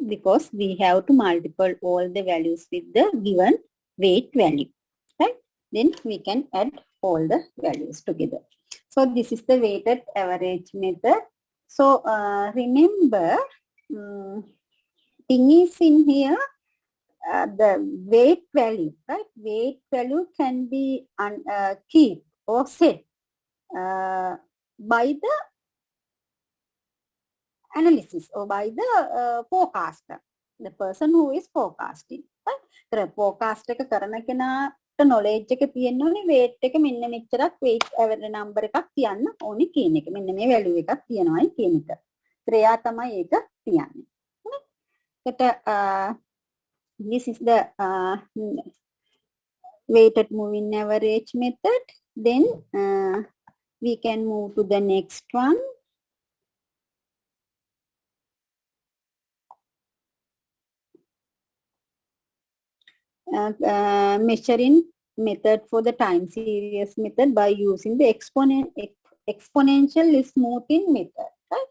because we have to multiply all the values with the given weight value. Right? Then we can add all the values together. So this is the weighted average method. So remember, thing is in here, the weight value, right? Weight value can be keep or set by the analysis or by the forecaster, the person who is forecasting. Right? The forecast එක කරන කෙනාට knowledge එක තියෙන්න ඕනේ weight එක මෙන්න මෙච්චරක් weight average number එකක් තියන්න ඕනේ කියන එක. මෙන්න මේ value එකක් තියනවායි කියන එක. ත්‍රයා තමයි ඒක තියන්නේ. This is the weighted moving average method. Then we can move to the next one. Measuring method for the time series method by using the exponential smoothing method. Right?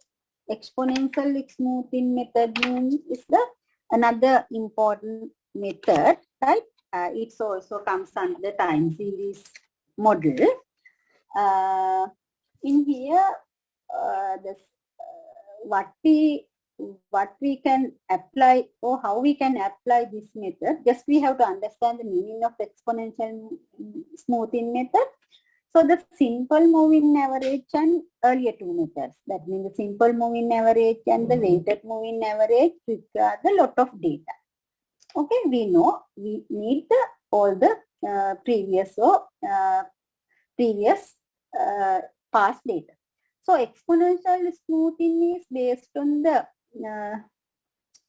Exponential smoothing method means is the another important method, right? It also comes under the time series model. In here, what we can apply or how we can apply this method, just we have to understand the meaning of exponential smoothing method. So the simple moving average and earlier two methods, that means the simple moving average and the weighted moving average require a lot of data. Okay, we know we need all the previous past data. So exponential smoothing is based on the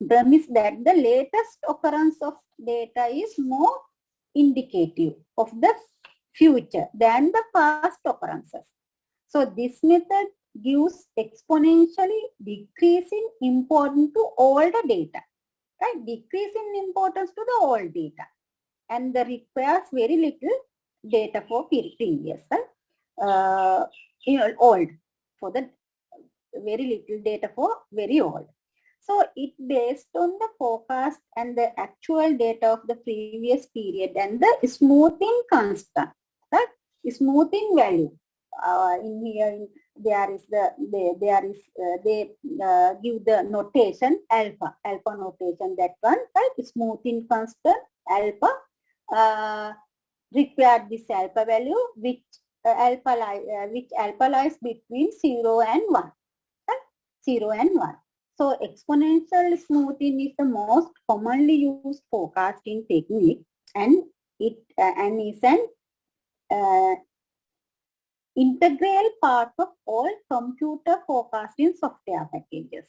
premise that the latest occurrence of data is more indicative of the future than the past occurrences. So this method gives exponentially decreasing importance to all the data, right? Decreasing importance to the all data, and the requires very little data for previous, right? Old, for the very little data for very old. So it based on the forecast and the actual data of the previous period and the smoothing constant, right? Smoothing value. In here, they give the notation alpha notation, that one, right? Smoothing constant alpha required this alpha value which alpha lies between 0 and 1, right? 0 and 1. So exponential smoothing is the most commonly used forecasting technique, and it is an integral part of all computer forecasting software packages.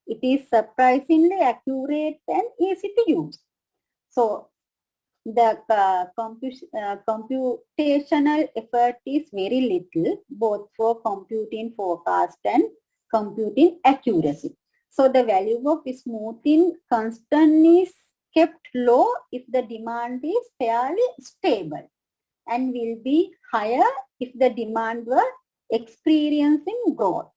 It is surprisingly accurate and easy to use. So the computational effort is very little, both for computing forecast and computing accuracy. So the value of smoothing constant is kept low if the demand is fairly stable, and will be higher if the demand were experiencing growth.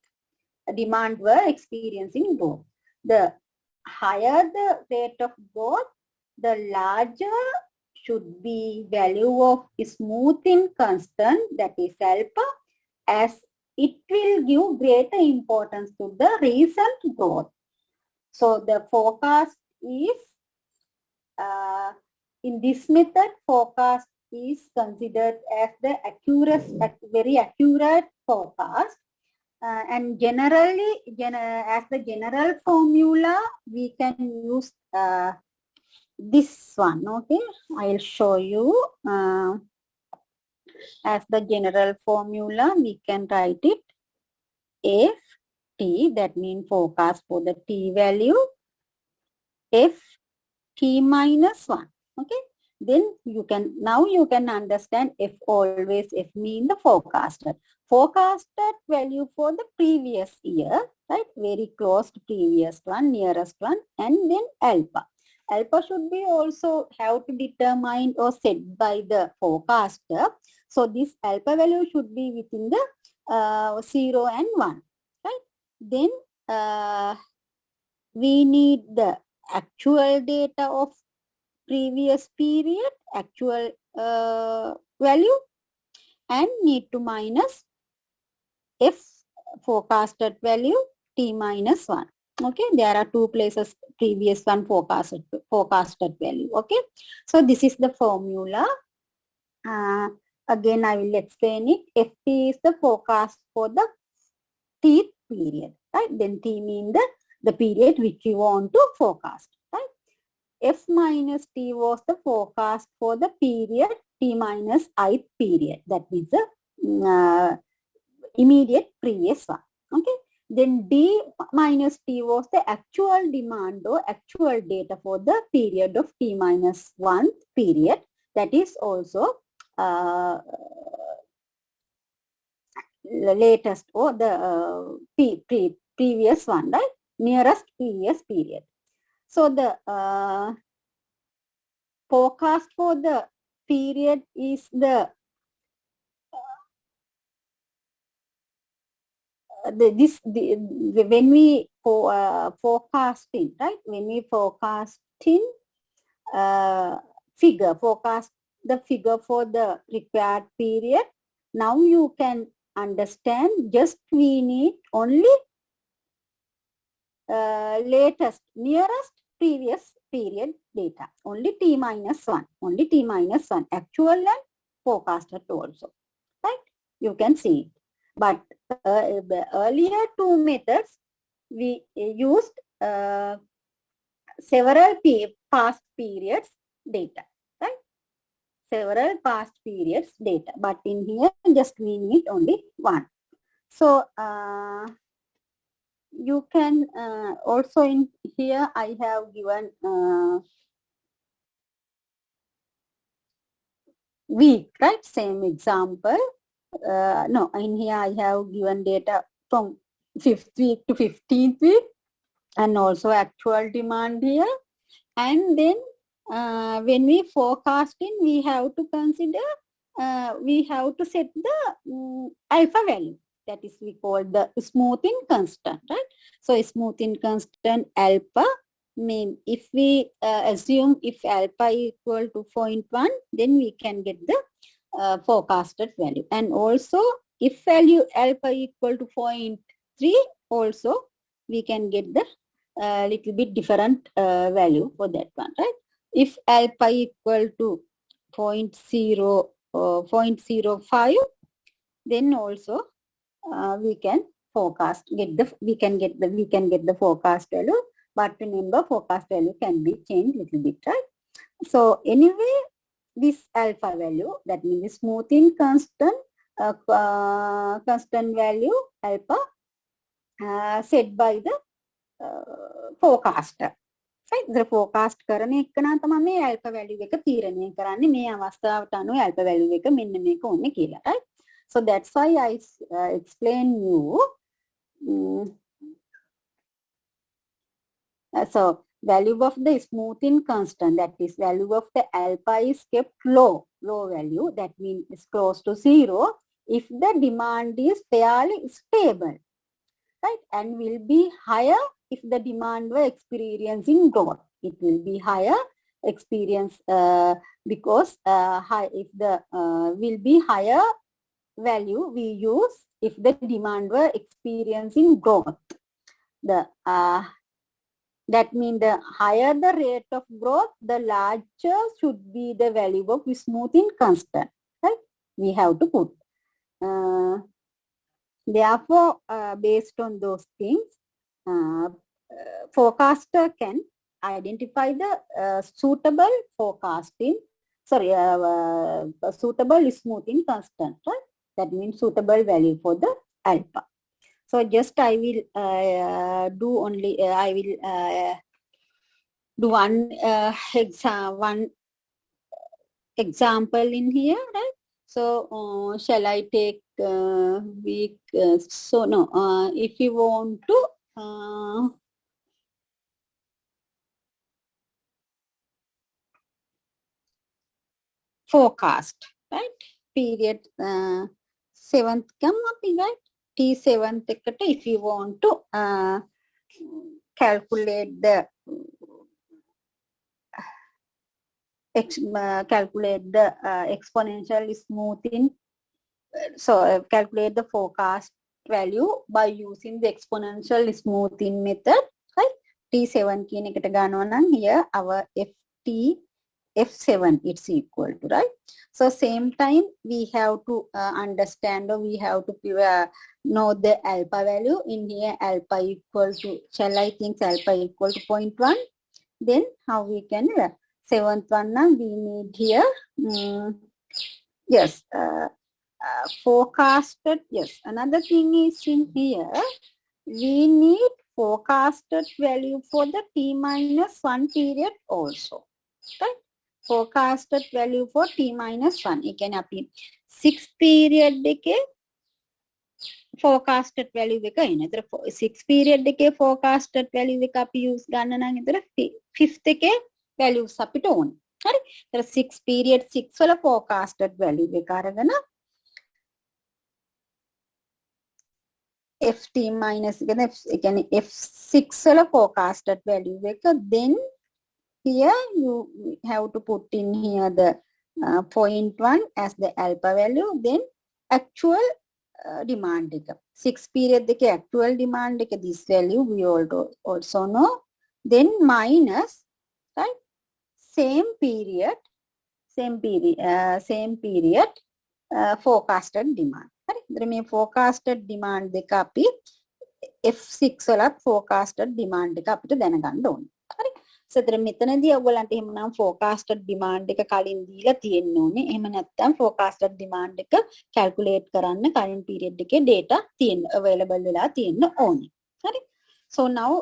Demand were experiencing growth. The higher the rate of growth, the larger should be value of smoothing constant, that is alpha, as it will give greater importance to the recent growth. So the forecast is, in this method, forecast is considered as the very accurate forecast. And generally, as the general formula, we can use this one. Okay, I'll show you. As the general formula, we can write it F T, that means forecast for the T value, F T minus 1. Okay, then you can understand F always, F mean the forecasted value for the previous year, right? Very close to previous one, nearest one, and then alpha. Alpha should be also have to determine or set by the forecaster. So this alpha value should be within the 0 and 1, right? Then we need the actual data of previous period, actual value, and need to minus F forecasted value T minus 1. Okay, there are two places previous one forecasted value. Okay, so this is the formula. Again, I will explain it. FT is the forecast for the T period, right? Then T means the period which you want to forecast, right? F minus T was the forecast for the period T minus I period. That means the immediate previous one. Okay. Then D minus T was the actual demand or actual data for the period of T minus 1 period. That is also latest or the previous one, right? Nearest previous period. So the forecast for the period is the when we forecasting, right? When we forecasting forecast the figure for the required period. Now you can understand, just we need only latest, nearest previous period data. Only T minus 1. Only T minus 1. Actual and forecasted also. Right? You can see it. But the earlier two methods, we used several past periods data. Right? Several past periods data. But in here, just we need only one. So, you can also in here I have given week, right? Same example. No, in here I have given data from 5th week to 15th week, and also actual demand here. And then when we forecasting, we have to consider, we have to set the alpha value. That is, we call the smoothing constant, right? So smoothing constant alpha mean, if we assume if alpha equal to 0.1, then we can get the forecasted value. And also if value alpha equal to 0.3, also we can get the little bit different value for that one, right? If alpha equal to 0.05, then also we can get the forecast value. But remember, forecast value can be changed little bit, right? So anyway, this alpha value, that means smoothing constant value alpha set by the forecaster. Right? The forecast කරන එකනා තමයි මේ alpha value එක තීරණය කරන්නේ, මේ අවස්ථාවට අනුව alpha value එක මෙන්න මේක ඕනේ කියලා, right? So that's why I explain you So value of the smoothing constant, that is value of the alpha, is kept low value, that means it's close to 0 if the demand is fairly stable, right? And will be higher if the demand were experiencing growth. It will be higher experience because high, if the will be higher value we use if the demand were experiencing growth. The that means the higher the rate of growth, the larger should be the value of smoothing constant, right? We have to put. Therefore, based on those things, forecaster can identify the suitable forecasting, suitable smoothing constant, right? That means suitable value for the alpha. So just I will do only, I will do one example in here, right? So shall I take week? So no, if you want to forecast, right? Period 7th come up, right? T7th if you want to calculate the exponential smoothing. So calculate the forecast value by using the exponential smoothing method, right? T7 කියන එකට ගන්නවා නම් here our FT F7 it's equal to, right? So same time we have to understand, or we have to know the alpha value. In here alpha equal to, shall I think alpha equal to 0.1? Then how we can 7th one now we need here yes forecasted. Yes, another thing is in here we need forecasted value for the T-1 period also, right? Forecasted value for T-1. You can apply 6 period එකේ forecasted value එක එන. ඒතර 6 period එකේ forecasted value එක අපි use ගන්න නම් ඒතර 5th එකේ values අපිට ඕන. හරි? ඒතර 6 period 6 වල forecasted value එක අරගෙන FT minus again F6 වල forecasted value එක, then here you have to put in here the 0.1 as the alpha value, then actual demand එක. 6 period එකේ actual demand එක, this value we also know, then minus, right, same period forecasted demand. හරි. ඉතින් මේ forecasted demand දෙක අපි F6 වලත් forecasted demand එක අපිට දැනගන්න ඕනේ. හරි. So ඉතින් මෙතනදී ඔයගොල්ලන්ට එහෙමනම් forecasted demand එක කලින් දීලා තියෙන්න ඕනේ. එහෙම නැත්නම් forecasted demand එක calculate කරන්න කලින් period එකේ data තියෙන්න available වෙලා තියෙන්න ඕනේ. හරි. So now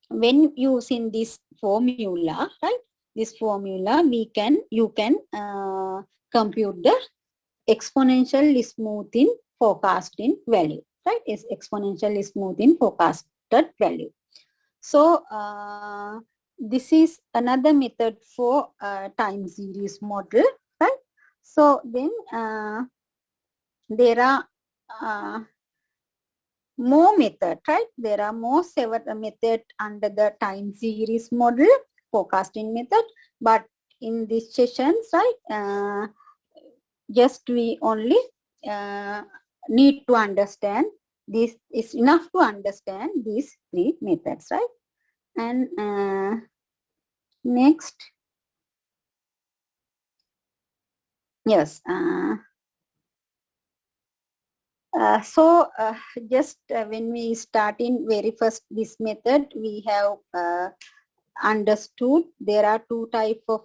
when using this formula, right? This formula you can compute the exponential smoothing forecasting value, right? Is exponential smoothing forecasted value. So this is another method for time series model, right? So then there are more method, right? There are more several method under the time series model forecasting method, but in this sessions, right, just we only need to understand this. Is enough to understand these 3 methods, right? And next, yes, so just when we start in very first this method, we have understood there are 2 types of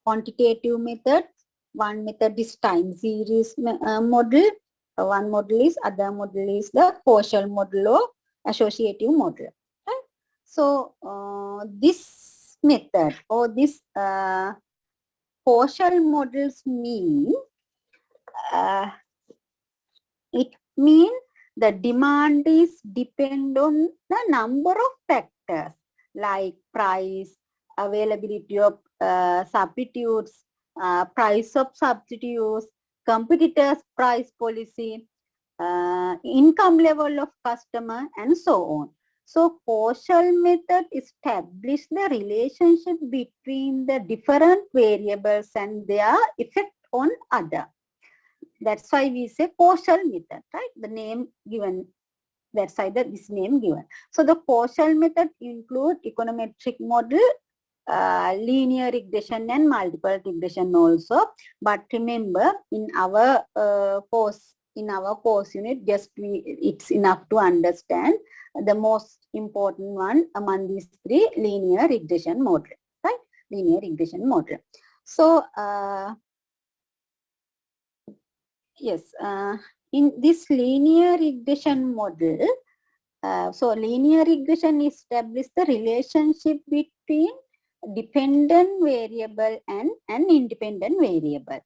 quantitative methods. One method is time series model. One model is, other model is the causal model or associative model. Right? So this method or this causal models mean it means the demand is depend on the number of factors. factors like price, availability of substitutes, price of substitutes, competitors' price policy, income level of customer, and so on. So causal method establish the relationship between the different variables and their effect on other. That's why we say causal method, right? The name given, that's why this name given. So the causal method include econometric model, linear regression and multiple regression also. But remember, in our course unit, it's enough to understand the most important one among these three, linear regression model, right? Linear regression model. So yes, in this linear regression model, so linear regression establishes the relationship between dependent variable and an independent variable.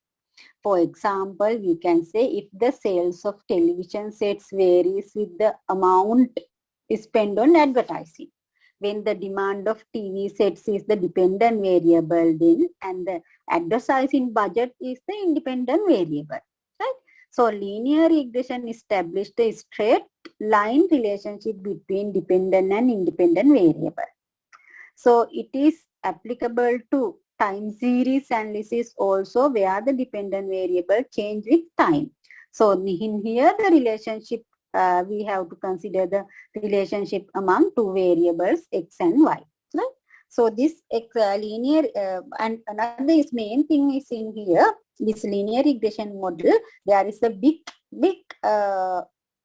For example, we can say if the sales of television sets varies with the amount spent on advertising, when the demand of TV sets is the dependent variable, then and the advertising budget is the independent variable, right? So linear regression established a straight line relationship between dependent and independent variable. So it is applicable to time series analysis also, where the dependent variable change with time. So in here the relationship, we have to consider the relationship among two variables x and y, right? So this linear and another main thing is in here, this linear regression model, there is a big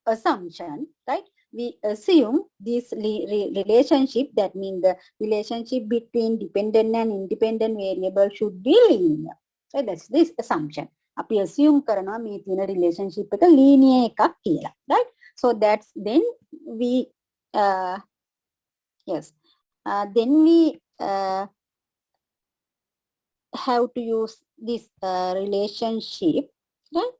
assumption, right? We assume this relationship, that means the relationship between dependent and independent variable should be linear. So that's this assumption. අපි assume කරනවා මේ තියෙන relationship එක linear එකක් කියලා, right? So that's then we then we have to use this relationship, right?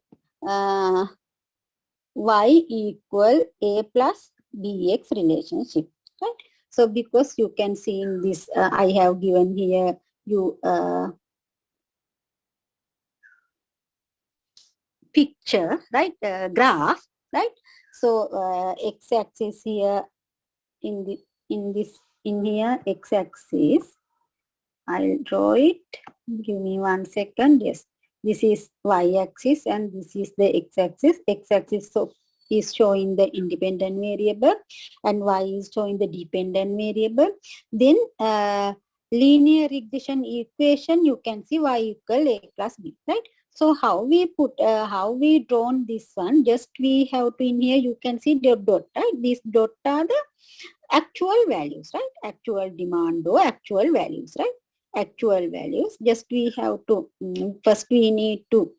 Y equal a plus bx relationship, right? So because you can see in this, I have given here you picture, right? Graph, right? So x-axis here in here x-axis, I'll draw it. Give me 1 second. Yes, this is y-axis and this is the x-axis. X-axis is showing the independent variable and y is showing the dependent variable. Then linear regression equation, you can see y equal a plus b, right? So how we drawn this one, just we have to, in here you can see the dot, right? These dot are the actual values, right? Actual demand or actual values, right? Actual values. Just we have to, first we need to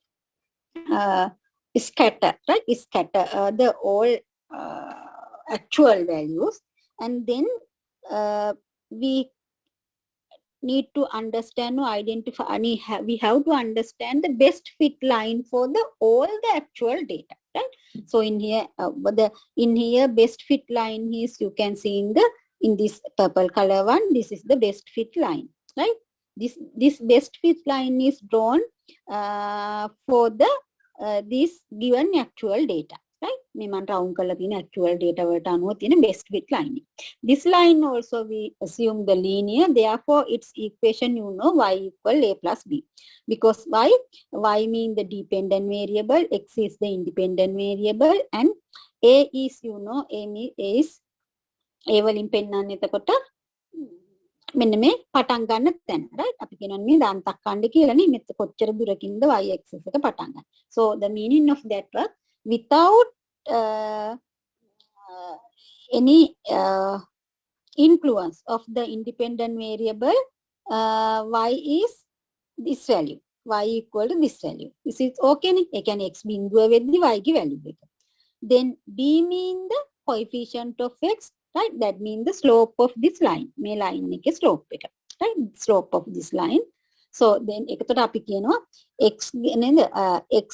scatter, right? Scatter the all actual values, and then we need to understand or identify, we have to understand the best fit line for the all the actual data, right? So in here in here best fit line is, you can see in this purple color one, this is the best fit line, right? This best fit line is drawn for the this given actual data, right? මේ මම round කරලා තියෙන actual data වලට අනුව තියෙන best fit line. This line also we assume the linear, therefore its equation, you know, y equal a plus b, because y mean the dependent variable, x is the independent variable, and a is, you know, a is a වලින් පෙන්නන්නේ එතකොට මෙන්න මේ පටන් ගන්න තැන, right? අපි කියනවා මේ දාන්තක් කණ්ඩ කියලානේ, මෙතන කොච්චර දුරකින්ද y axis එක පටන් ගන්න. So the meaning of that was, without any influence of the independent variable, y is this value, y equal to this value. This is okay නේ? ඒ කියන්නේ x බිඳුව වෙද්දි y ගේ value එක. Then b mean the coefficient of x, right? That means the slope of this line. මේ line එකේ slope එක, right? Slope of this line. So then එතකොට අපි කියනවා x නේද, x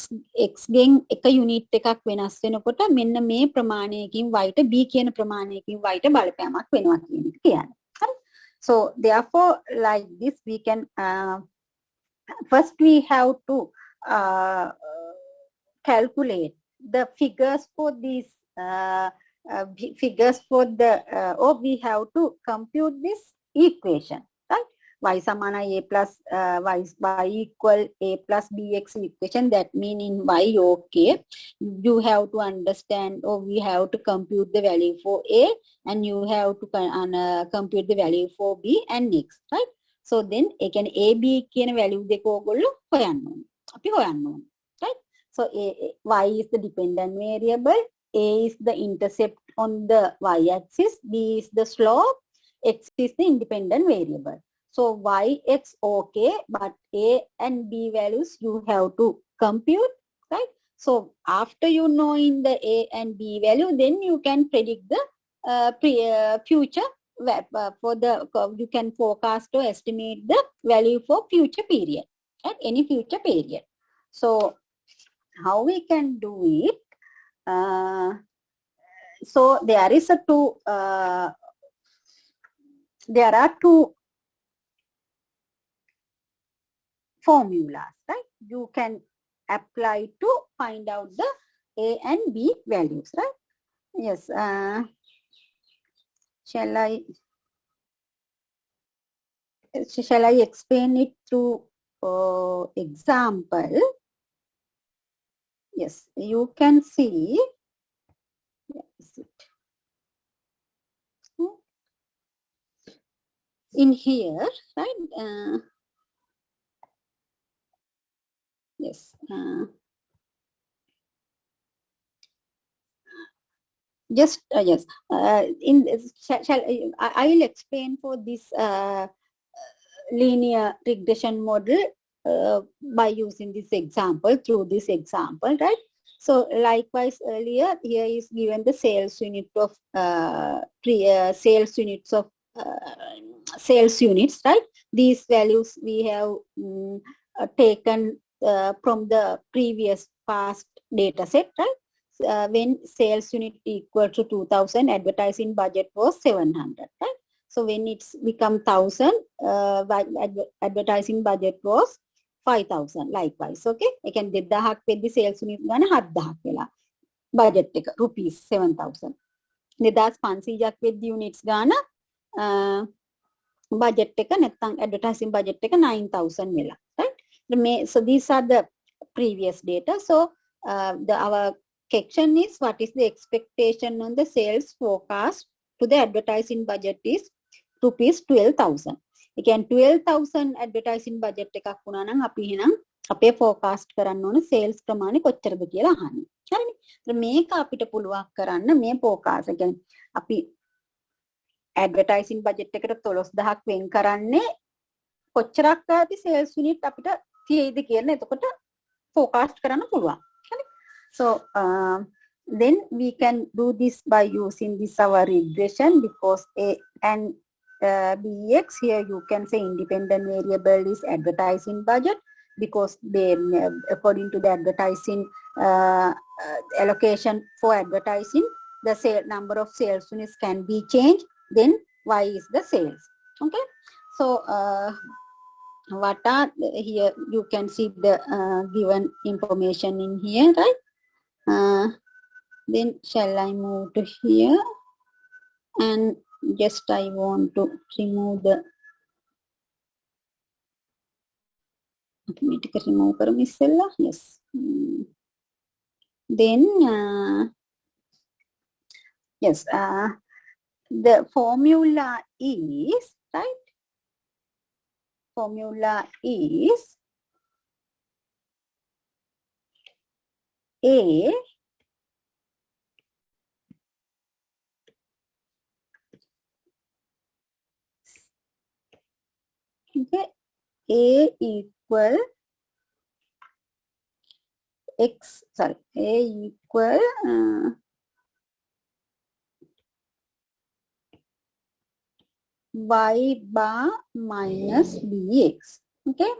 ගෙන් එක යුනිට් එකක් වෙනස් වෙනකොට මෙන්න මේ ප්‍රමාණයකින් y ට b කියන ප්‍රමාණයකින් y ට බලපෑමක් වෙනවා කියන එක කියන්නේ. So therefore, like this, we can first we have to calculate the figures for these figures for the or we have to compute this equation, right? Y samana a plus y equal a plus bx equation. That mean in y, okay, you have to understand, or we have to compute the value for a, and you have to compute the value for b and x, right? So then ඒ කියන්නේ a b කියන value දෙක ඕගොල්ලෝ හොයන්න ඕනේ. අපි හොයන්න ඕනේ. Right? So y is the dependent variable, a is the intercept on the y-axis, b is the slope, x is the independent variable. So y, x okay, but a and b values you have to compute, right? So after you knowing the a and b value, then you can predict the future for the you can forecast or estimate the value for future period at any future period. So how we can do it? So there is a there are two formulas, right? You can apply to find out the a and b values, right? Yes. Shall I explain it through example? Yes, you can see. Where is it? In here, right? Yes. Just yes. In I will explain for this linear regression model by using this example, through this example, right? So likewise earlier, here is given the sales unit of sales units of sales units, right? These values we have taken from the previous past data set, right? When sales unit equal to 2000, advertising budget was 700, right? So when it's become 1000, advertising budget was 5000 likewise. Okay, again 2000ක් වෙද්දි sales unit ගන්න 7000ක් වෙලා budget එක rupees 7000. 2500ක් වෙද්දි units ගන්න budget එක නැත්නම් advertising budget එක 9000 වෙලා, right? So these are the previous data. So our question is, what is the expectation on the sales forecast to the advertising budget is rupees 12,000. Again 12,000 advertising budget එකක් වුණා නම් අපි එහෙනම් අපේ forecast කරන්න ඕන sales ප්‍රමාණය කොච්චරද කියලා අහන්නේ. හරිනේ. ඒත් මේක අපිට පුළුවන් කරන්න මේ forecast කියන්නේ අපි advertising budget එකට 12000ක් වෙන් කරන්නේ කොච්චරක් ආදී sales unit අපිට තියෙයිද කියන එතකොට forecast කරන්න පුළුවන්. හරි. So then we can do this by using this our regression, because a and bx, here you can say independent variable is advertising budget, because they according to the advertising allocation for advertising, the number of sales units can be changed, then y is the sales. Okay, so what are here you can see the given information in here, right? Then shall I move to here, and just I want to remove the automatic remove කරමු ඉස්සෙල්ලා. Yes. Then yes, the formula is, right? Formula is a okay, a equal x, sorry, a equal y bar minus bx. Okay,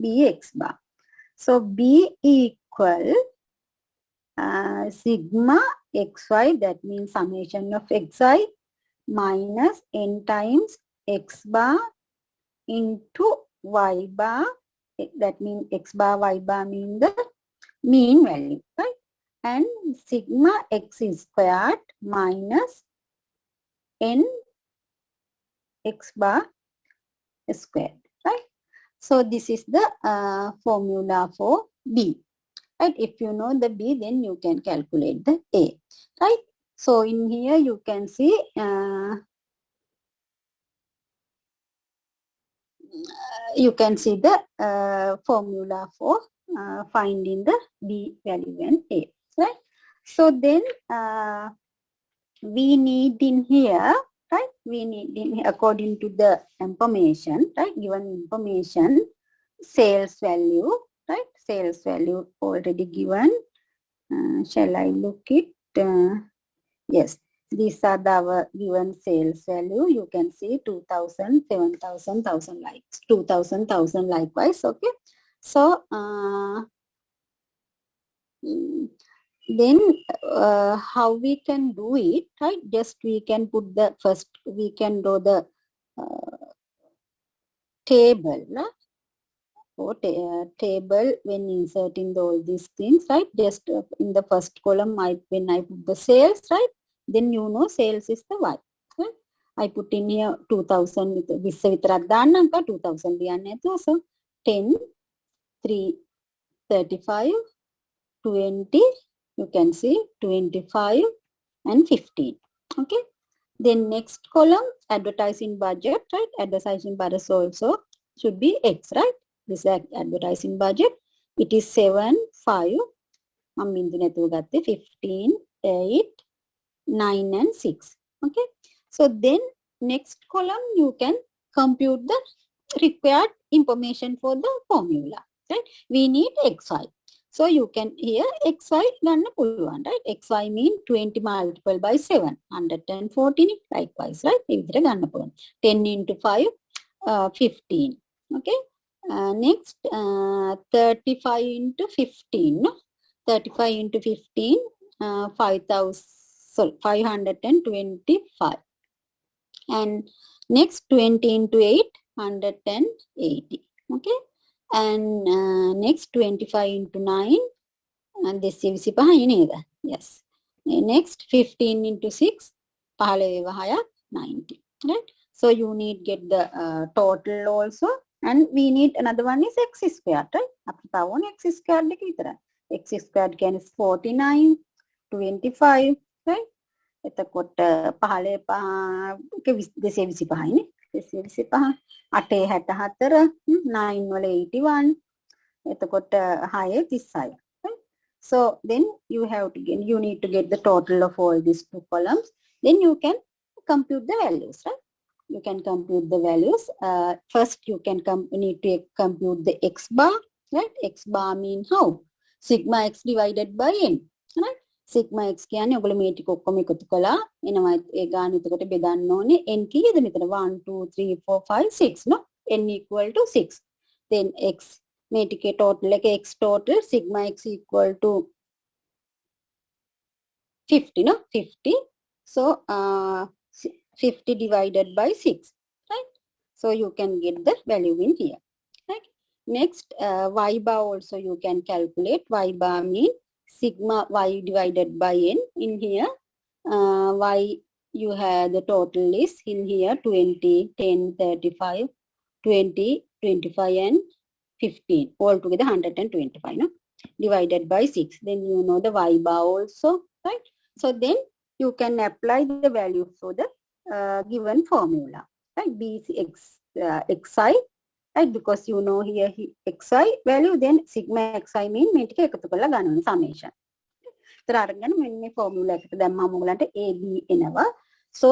bx bar. So b equal sigma xy, that means summation of xi minus n times x bar into y bar. That means x bar, y bar mean the mean value, right? And sigma x is squared minus n x bar squared, right? So this is the formula for B, right? If you know the B, then you can calculate the A, right? So in here you can see the formula for finding the B value and A, right? So then we need in here, right? We need in here, according to the information, right? Given information, sales value, right? Sales value already given. Shall I look it? Yes, these are our given sales value. You can see 2,000, 7,000, 1,000 likes, 2,000, 1,000 likewise. Okay. So then how we can do it, right? Just we can put the first, we can draw the table, right? Or table when inserting all these things, right? Just in the first column, when I put the sales, right? Then you know sales is the Y, right? I put in here 2,000 with 2,000 so 10, 3, 35, 20, you can see 25 and 15. Okay. Then next column, advertising budget, right? Advertising budget also should be X, right? This is advertising budget. It is 7, 5, 15, 8, 9 and 6. Okay. So then next column, you can compute the required information for the formula, right? We need XY. So you can here XY ganna puluwan, right? XY mean 20 multiplied by 7, 114 likewise, right? Ee vidhara ganna puluwan. 10 into 5, 15. Okay. Next 35 into 15, no? 35 into 15, 525. And next 20 into 8, 180. Okay. And next 25 into 9, and this is yes. Next 15 into 6, 90. Right. So you need get the total also, and we need another one is x squared, right? X squared x squared can is 49, 25, right? එතකොට 15 225නේ 225 8 64 9 වල 81 එතකොට 6 36 right? So then you have to get, you need to get the total of all these two columns, then you can compute the values, right? You can compute the values. First you can need to compute the x bar, right? X bar mean how? Sigma x divided by n, right? Sigma x කියන්නේ ඔයගොල්ලෝ මේ ටික ඔක්කොම එකතු කළා එනවා ඒ ගාන එතකොට බෙදන්න ඕනේ n කීයද මෙතන 1 2 3 4 5 6 no n equal to 6, then x මේ ටිකේ total එක x total sigma x equal to 50 no 50, so 50 divided by 6, right? So you can get the value in here, right? Next y bar also you can calculate. Y bar mean sigma y divided by n. In here y you have the total is in here 20, 10, 35, 20, 25 and 15, altogether 125, no? Divided by 6, then you know the y bar also, right? So then you can apply the value for the given formula, right? Bx xi, right? Because you know here xi value, then sigma xi mean මේ ටික එකතු කරලා ගන්න ඕනේ summation. ඒතර අරගෙන මෙන්න මේ formula එකට දැම්මම ඔයගලන්ට AB එනවා. So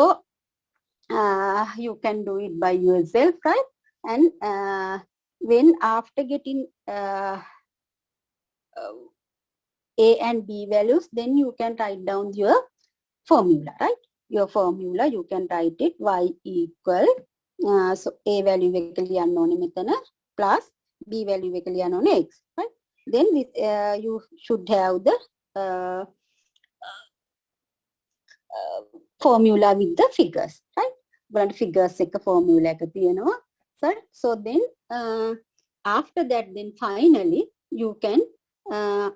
you can do it by yourself, right? And when after getting A and B values, then you can write down your formula, right? Your formula, you can write it y equal, so A value එක ලියන්න ඕනේ මෙතන plus B value එක ලියන්න ඕනේ x, right? Then this, you should have the formula with the figures, right? But figures එක formula එක තියෙනවා. So then after that, then finally you can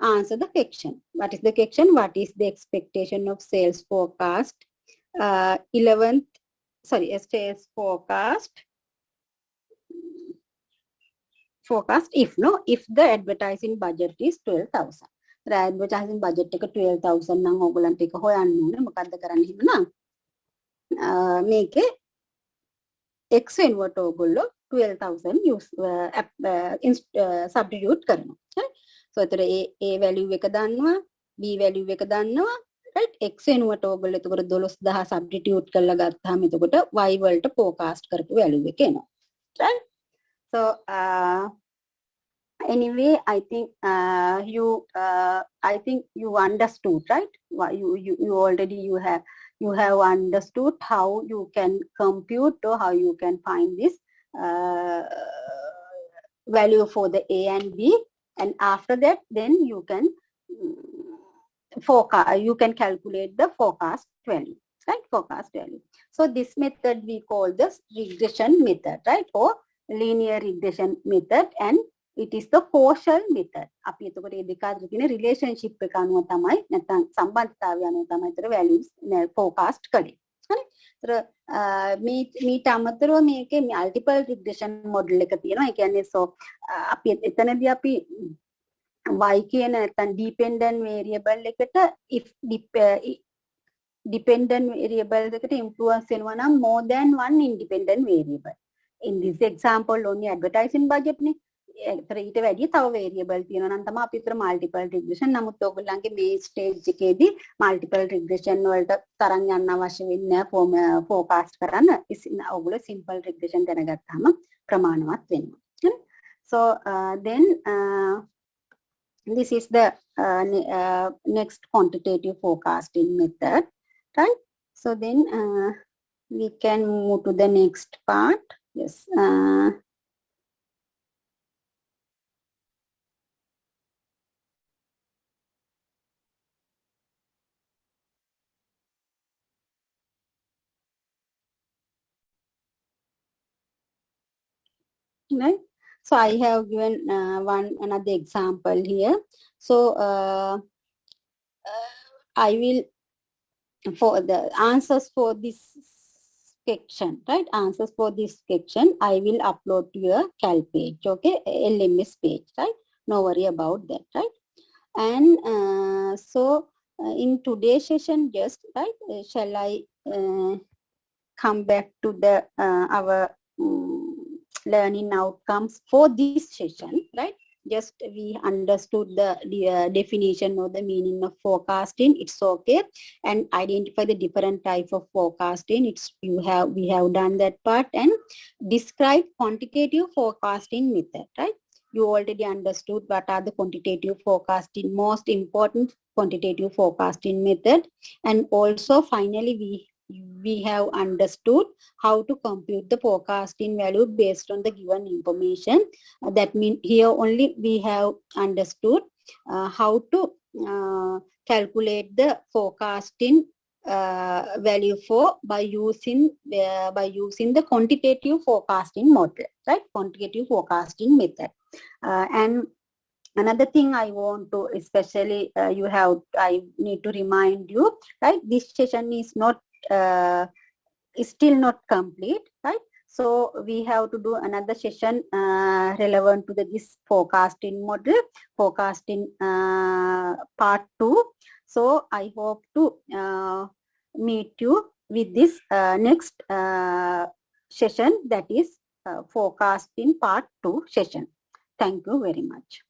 answer the question. What is the question? What is the expectation of sales forecast? 11th, sorry, sales forecast if the advertising budget is 12,000. The advertising budget එක 12,000 නම් ඕගොල්ලන්ට එක හොයන්න ඕනේ. මොකද්ද කරන්න හිමනම් මේකේ x වෙනුවට ඕගොල්ලෝ 12,000 use substitute කරනවා. So එතන a value එක දන්නවා, b value එක දන්නවා, right? x වෙනුවට ඕගොල්ලෝ එතකොට 12,000 substitute කරලා ගත්තාම එතකොට y වලට forecast කරපු value එක එනවා. Right? So anyway, I think you understood, right? You already you have understood how you can compute or how you can find this value for the A and B, and after that then you can calculate the forecast value, right? Forecast value. So this method we call this regression method, right? Or linear regression method, and it is the causal method. අපි එතකොට මේ දෙක අතර තියෙන relationship එක අනුව තමයි නැත්නම් සම්බන්ධතාවය අනුව තමයි ඒතර values forecast කරන්නේ. හරි? ඒතර මීට අමතරව මේකේ multiple regression model එක තියෙනවා. ඒ කියන්නේ so අපි එතනදී අපි y කියන නැත්නම් dependent variable එකට if dependent variable එකට influence වෙනවා නම් more than one independent variable. In this example only advertising budget නේ. ඒතර ඊට වැඩි තව variable තියෙනවා නම් තමයි අපි ඒතර multiple regression. නමුත් ඔයගොල්ලන්ගේ මේ stage එකේදී multiple regression වලට තරම් යන්න අවශ්‍ය වෙන්නේ නැහැ forecast කරන්න. ඔයගොල්ලෝ simple regression දැනගත්තාම ප්‍රමාණවත් වෙනවා. So then this is the next quantitative forecasting method, right? So then we can move to the next part. Yes. Right. So I have given another example here. So I will, for the answers for this section, right? Answers for this section I will upload to your cal page, okay? LMS page, right? No worry about that, right? And so in today's session, just right, shall I come back to the our learning outcomes for this session, right? Just we understood the definition or the meaning of forecasting. It's okay, and identify the different type of forecasting. We have done that part, and describe quantitative forecasting method, right? You already understood what are the quantitative forecasting, most important quantitative forecasting method, and also finally we have understood how to compute the forecasting value based on the given information. That means here only we have understood how to calculate the forecasting value by using the quantitative forecasting model, right? Quantitative forecasting method. And another thing I want to especially I need to remind you, right? This session is still not complete, right? So we have to do another session relevant to this forecasting model, forecasting part 2. So I hope to meet you with this next session, that is forecasting part 2 session. Thank you very much.